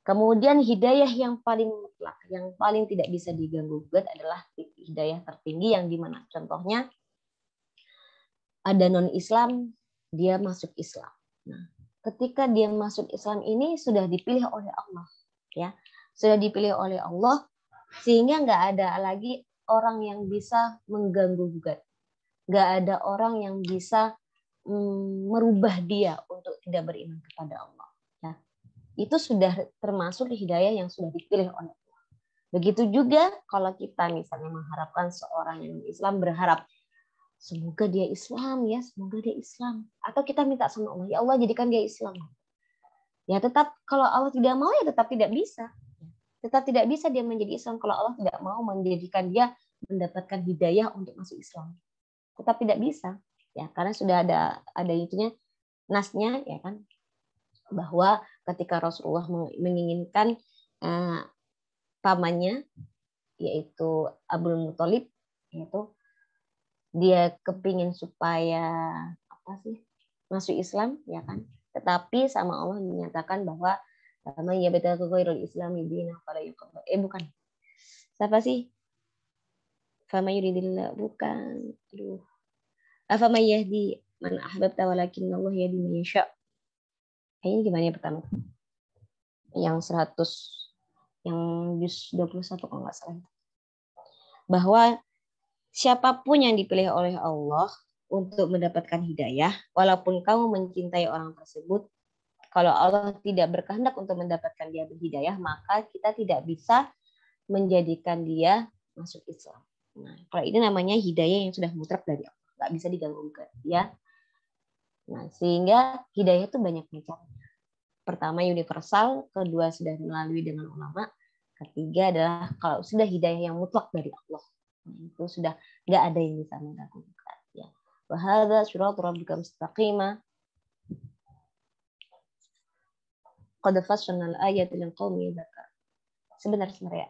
Kemudian hidayah yang paling mutlak, yang paling tidak bisa diganggu-gugat adalah hidayah tertinggi yang dimana contohnya ada non-Islam, dia masuk Islam. Nah, ketika dia masuk Islam ini sudah dipilih oleh Allah, ya, sudah dipilih oleh Allah, sehingga nggak ada lagi orang yang bisa mengganggu-gugat, nggak ada orang yang bisa merubah dia untuk tidak beriman kepada Allah. Ya, itu sudah termasuk hidayah yang sudah dipilih oleh Allah. Begitu juga kalau kita misalnya mengharapkan seorang yang Islam berharap semoga dia Islam, ya, semoga dia Islam. Atau kita minta sama Allah, ya Allah jadikan dia Islam. Ya tetap kalau Allah tidak mau ya tetap tidak bisa. Tetap tidak bisa dia menjadi Islam kalau Allah tidak mau menjadikan dia mendapatkan hidayah untuk masuk Islam. Tetap tidak bisa. Ya, karena sudah ada itunya nasnya, ya kan, bahwa ketika Rasulullah menginginkan pamannya yaitu Abdul Muthalib, yaitu dia kepingin supaya masuk Islam, ya kan, tetapi sama Allah menyatakan bahwa ya betul ghairul islami dina fala yuqbal. Bukan, siapa sih, fama yuridillah, bukan, aduh, afama yahdi man ahbabta walakin Allah yahdi man yasha. Kayaknya gimana ya pertama, yang 100, yang juz 21 kalau nggak salah, bahwa siapapun yang dipilih oleh Allah untuk mendapatkan hidayah, walaupun kamu mencintai orang tersebut, kalau Allah tidak berkehendak untuk mendapatkan dia berhidayah, maka kita tidak bisa menjadikan dia masuk Islam. Nah, kalau ini namanya hidayah yang sudah mutlak dari Allah, nggak bisa diganggu-gugat, ya. Nah, sehingga hidayah itu banyak macamnya. Pertama universal, kedua sudah melalui dengan ulama, ketiga adalah kalau sudah hidayah yang mutlak dari Allah. Itu sudah nggak ada yang bisa mengganggukan, ya. Wa hadza siratal rabbika mustaqima qad fassalnal ayati liqaumin yadhakkarun. Sebenarnya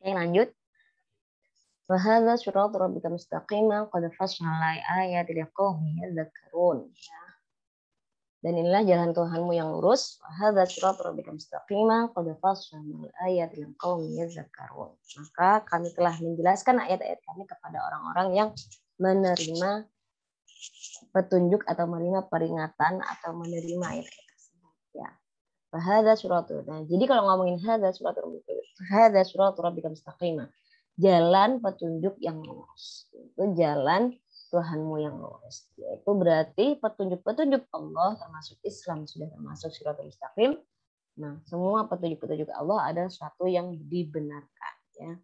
Oke, lanjut. Wa hadza siratal rabbika mustaqima qad fassalna ayati liqaumin yadhakkarun. Dan inilah jalan Tuhanmu yang lurus. Wa hadza siratal rabbika mustaqima qad fassalna ayati liqaumin yadhakkarun. Maka kami telah menjelaskan ayat-ayat kami kepada orang-orang yang menerima petunjuk atau menerima peringatan atau menerima ayat-ayat tersebut. Ya. Hadza siratul. Nah, jadi kalau ngomongin hadza siratul rabbika mustaqima, jalan petunjuk yang lurus. Itu jalan Tuhanmu yang lurus. Itu berarti petunjuk-petunjuk Allah termasuk Islam sudah termasuk siratul mustaqim. Nah, semua petunjuk-petunjuk Allah ada suatu yang dibenarkan, ya.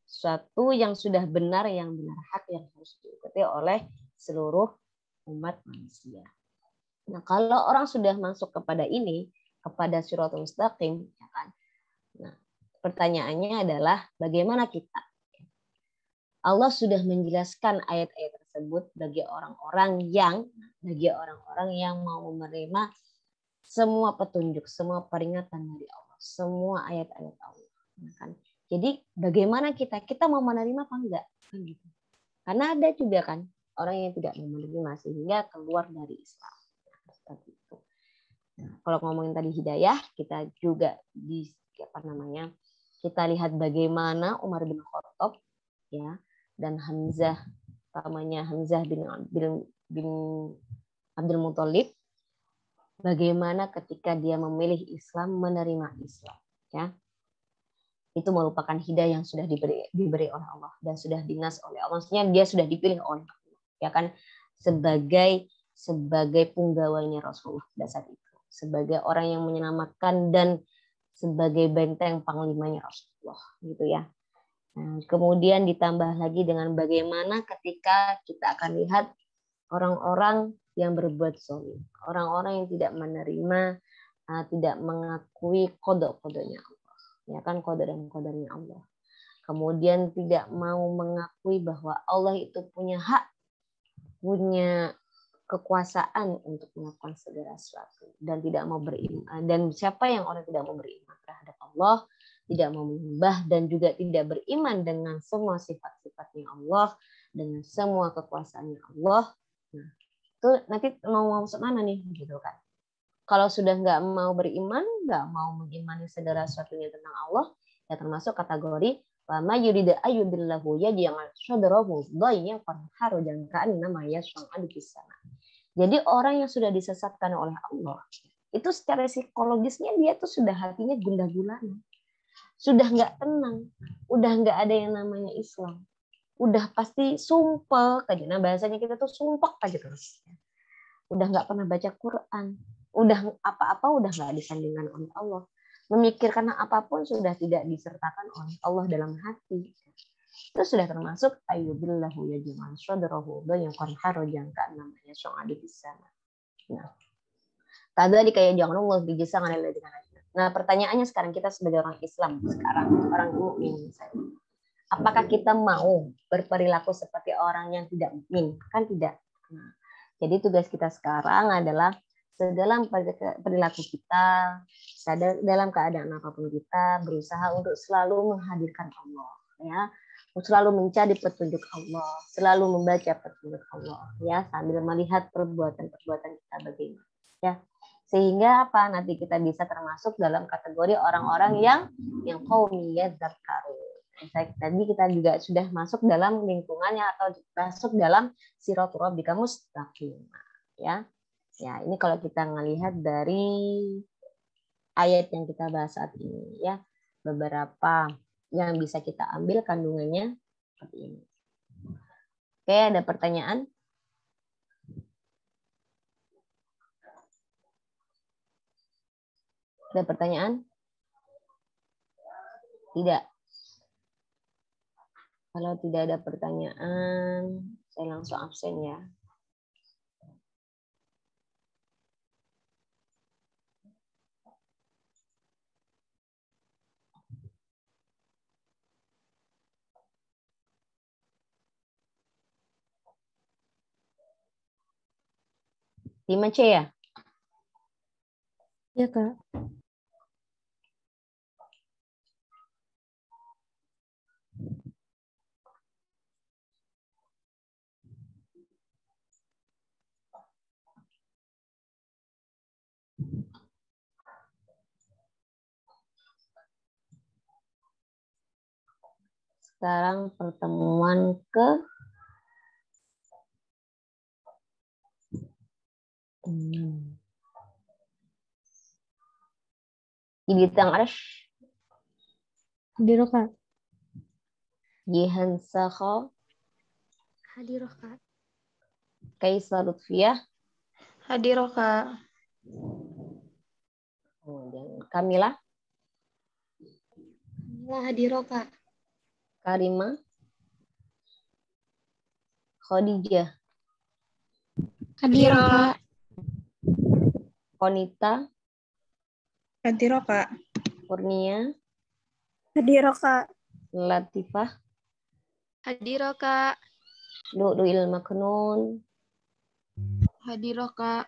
Suatu yang sudah benar, yang benar hak, yang harus diikuti oleh seluruh umat manusia. Nah, kalau orang sudah masuk kepada ini, kepada siratul mustaqim, ya kan? Nah, pertanyaannya adalah bagaimana kita? Allah sudah menjelaskan ayat-ayat tersebut bagi orang-orang yang mau menerima semua petunjuk, semua peringatan dari Allah, semua ayat-ayat Allah. Ya kan? Jadi bagaimana kita mau menerima apa enggak? Kan gitu. Karena ada juga kan orang yang tidak mau menerima sehingga keluar dari Islam. Seperti itu. Nah, kalau ngomongin tadi hidayah, kita juga kita lihat bagaimana Umar bin Khattab, ya, dan Hamzah bin Abdul Muthalib, bagaimana ketika dia memilih Islam, menerima Islam, ya. Itu merupakan hidayah yang sudah diberi oleh Allah dan sudah dinas oleh Allah. Maksudnya dia sudah dipilih oleh Allah, ya kan, sebagai punggawanya Rasulullah pada saat itu, sebagai orang yang menyelamatkan dan sebagai benteng panglimanya Rasulullah, gitu ya. Nah, kemudian ditambah lagi dengan bagaimana ketika kita akan lihat orang-orang yang berbuat zalim, orang-orang yang tidak menerima, tidak mengakui qada-qadanya Allah, ya kan, qada dan qadarnya Allah. Kemudian tidak mau mengakui bahwa Allah itu punya hak, punya kekuasaan untuk melakukan segala sesuatu, dan tidak mau beriman. Dan siapa yang orang tidak mau beriman terhadap Allah, tidak mau menyembah, dan juga tidak beriman dengan semua sifat-sifatnya Allah, dengan semua kekuasaannya Allah, nah, itu nanti mau masuk mana nih, gitu kan? Kalau sudah nggak mau beriman, nggak mau mengimani segala sesuatunya tentang Allah, ya termasuk kategori lama yurida ayyudillahu yaj'al sadrahu dayyiqan harajan ka'annama yas'adu fis sama. Jadi orang yang sudah disesatkan oleh Allah, itu secara psikologisnya dia tuh sudah hatinya gundah gulana, sudah nggak tenang, udah nggak ada yang namanya Islam, udah pasti sumpah aja. Nah, bahasanya kita tuh sumpah aja terus, udah nggak pernah baca Quran, udah apa-apa udah nggak disandingkan oleh Allah, memikirkan apapun sudah tidak disertakan oleh Allah dalam hati. Itu sudah termasuk ayyubillahu yaj'al sadrahu dayyiqan harajan ka'annama yas'adu fis sama. Nah, tadi kayak jangan Allah dijasa dengan. Nah, pertanyaannya sekarang kita sebagai orang Islam, sekarang orang mukmin, apakah kita mau berperilaku seperti orang yang tidak mukmin? Kan tidak. Nah, jadi tugas kita sekarang adalah dalam perilaku kita, dalam keadaan apapun kita, berusaha untuk selalu menghadirkan Allah, ya, selalu mencari petunjuk Allah, selalu membaca petunjuk Allah, ya, sambil melihat perbuatan-perbuatan kita bagaimana, ya. Sehingga apa? Nanti kita bisa termasuk dalam kategori orang-orang yang qaumi yadzakkarun. Tadi kita juga sudah masuk dalam lingkungannya atau masuk dalam siratul rabbika mustaqim, ya. Ya, ini kalau kita ngelihat dari ayat yang kita bahas saat ini, ya, beberapa yang bisa kita ambil kandungannya seperti ini. Oke, ada pertanyaan? Ada pertanyaan? Tidak. Kalau tidak ada pertanyaan, saya langsung absen ya. Lima C ya? Ya, Kak. Sekarang pertemuan ke Ibitang Arsh. Hadiroh Kak. Jihan Sakho. Hadiroh Kak. Kaisar Lutfiyah. Hadiroh Kak. Kemudian Kamila. Hadiroh Kak. Karima. Khadijah. Hadiroh Kak. Konita. Hadiroh Kak. Kurnia. Hadiroh Kak. Latifah. Hadiroh Kak. Lu'lu'il Maknun. Hadiroh Kak.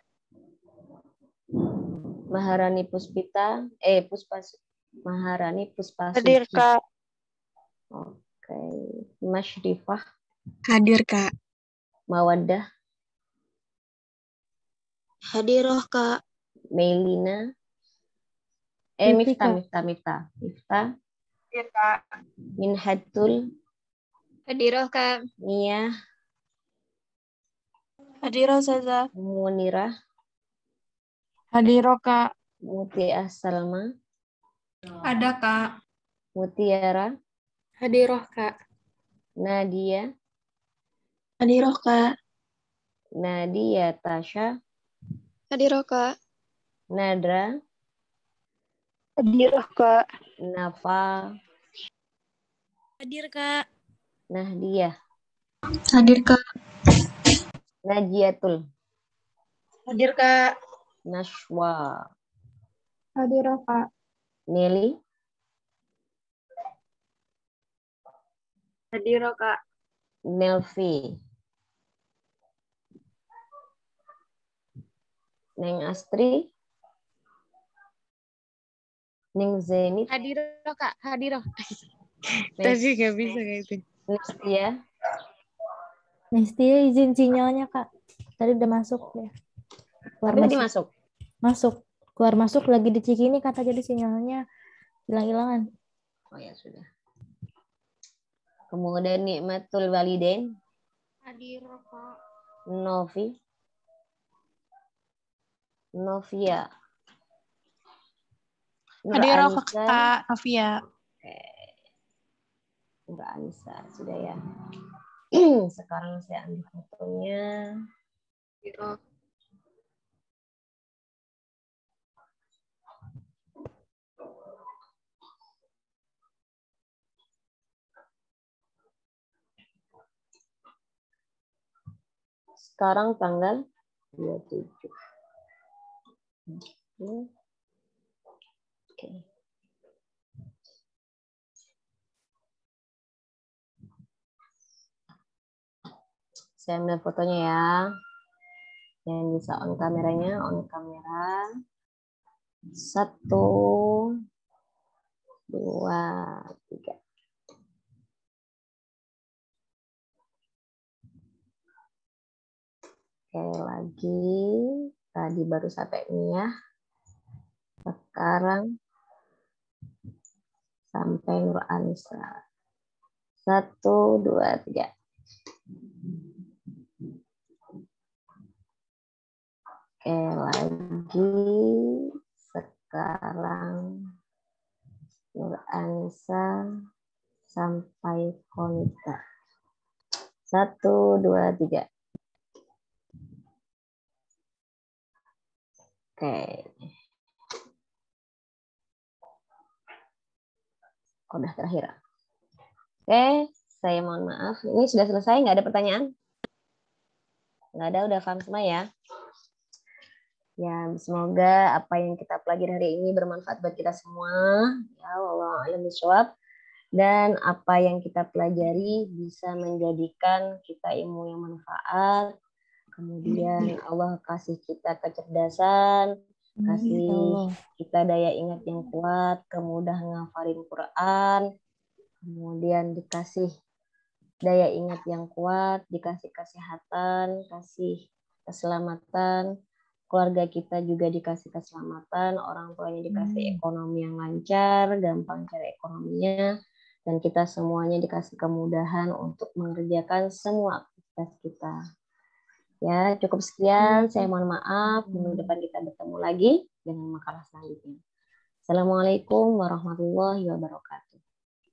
Maharani Puspita. Maharani Puspasuci. Hadir Kak. Oke. Masyrifah. Hadir Kak. Mawaddah. Hadiroh Kak. Melina. Miftah. Hadir Kak. Minhatul. Hadiroh Kak. Nia. Hadiroh Saza. Munirah. Hadiroh Kak. Mutiah Salma. Ada Kak. Mutiara. Hadiroh Kak. Nadia. Hadiroh Kak. Nadia Tasha. Hadiroh Kak. Nadra. Hadiroh Kak. Nafa. Hadir Kak. Nahdiyah. Hadir Kak. Najiatul. Hadir Kak. Nashwa. Hadiroh Kak. Nelly. Hadiroh Kak. Nelvi. Neng Astri. Neng Zenit. Hadiroh Kak. Hadiroh. Tapi nggak bisa kayak itu. Nestia. Nestia izin sinyalnya Kak. Tadi udah masuk ya. Keluar Tapi tadi masuk. Masuk. Keluar masuk lagi di Cikini kata jadi sinyalnya hilang-hilangan. Oh ya sudah. Kemudian Nikmatul Walidain. Hadiroh Kak. Novi. Novia. Nur Hadiroh Anissa. Kak Novia. Nur Anissa sudah ya. Sekarang saya ambil fotonya. Hadiroh. Sekarang tanggal 27. Oke. Saya ambil fotonya ya. Yang bisa on kameranya, on kamera. 1, 2, 3. Oke, lagi. Tadi baru sampai ini ya. Sekarang sampai Nur Anissa. 1, 2, 3. Oke, lagi. Sekarang Nur Anissa sampai Konita. 1, 2, 3. Oke. Udah terakhir. Oke, saya mohon maaf. Ini sudah selesai, nggak ada pertanyaan? Nggak ada, udah paham semua ya? Ya, semoga apa yang kita pelajari hari ini bermanfaat buat kita semua. Ya, wallahu a'lam bishawab. Dan apa yang kita pelajari bisa menjadikan kita ilmu yang manfaat. Kemudian Allah kasih kita kecerdasan, kasih kita daya ingat yang kuat, kemudahan ngafalin Quran, kemudian dikasih daya ingat yang kuat, dikasih kesehatan, kasih keselamatan, keluarga kita juga dikasih keselamatan, orang tuanya dikasih ekonomi yang lancar, gampang cari ekonominya, dan kita semuanya dikasih kemudahan untuk mengerjakan semua aktivitas kita. Ya, cukup sekian. Saya mohon maaf. Minggu depan kita bertemu lagi dengan makalah selanjutnya. Assalamualaikum warahmatullahi wabarakatuh.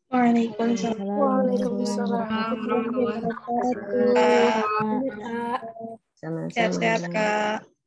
Waalaikumsalam. Waalaikumsalam warahmatullahi wabarakatuh. Sehat-sehat, Kak. Sama-sama. Sehat-sehat, Kak.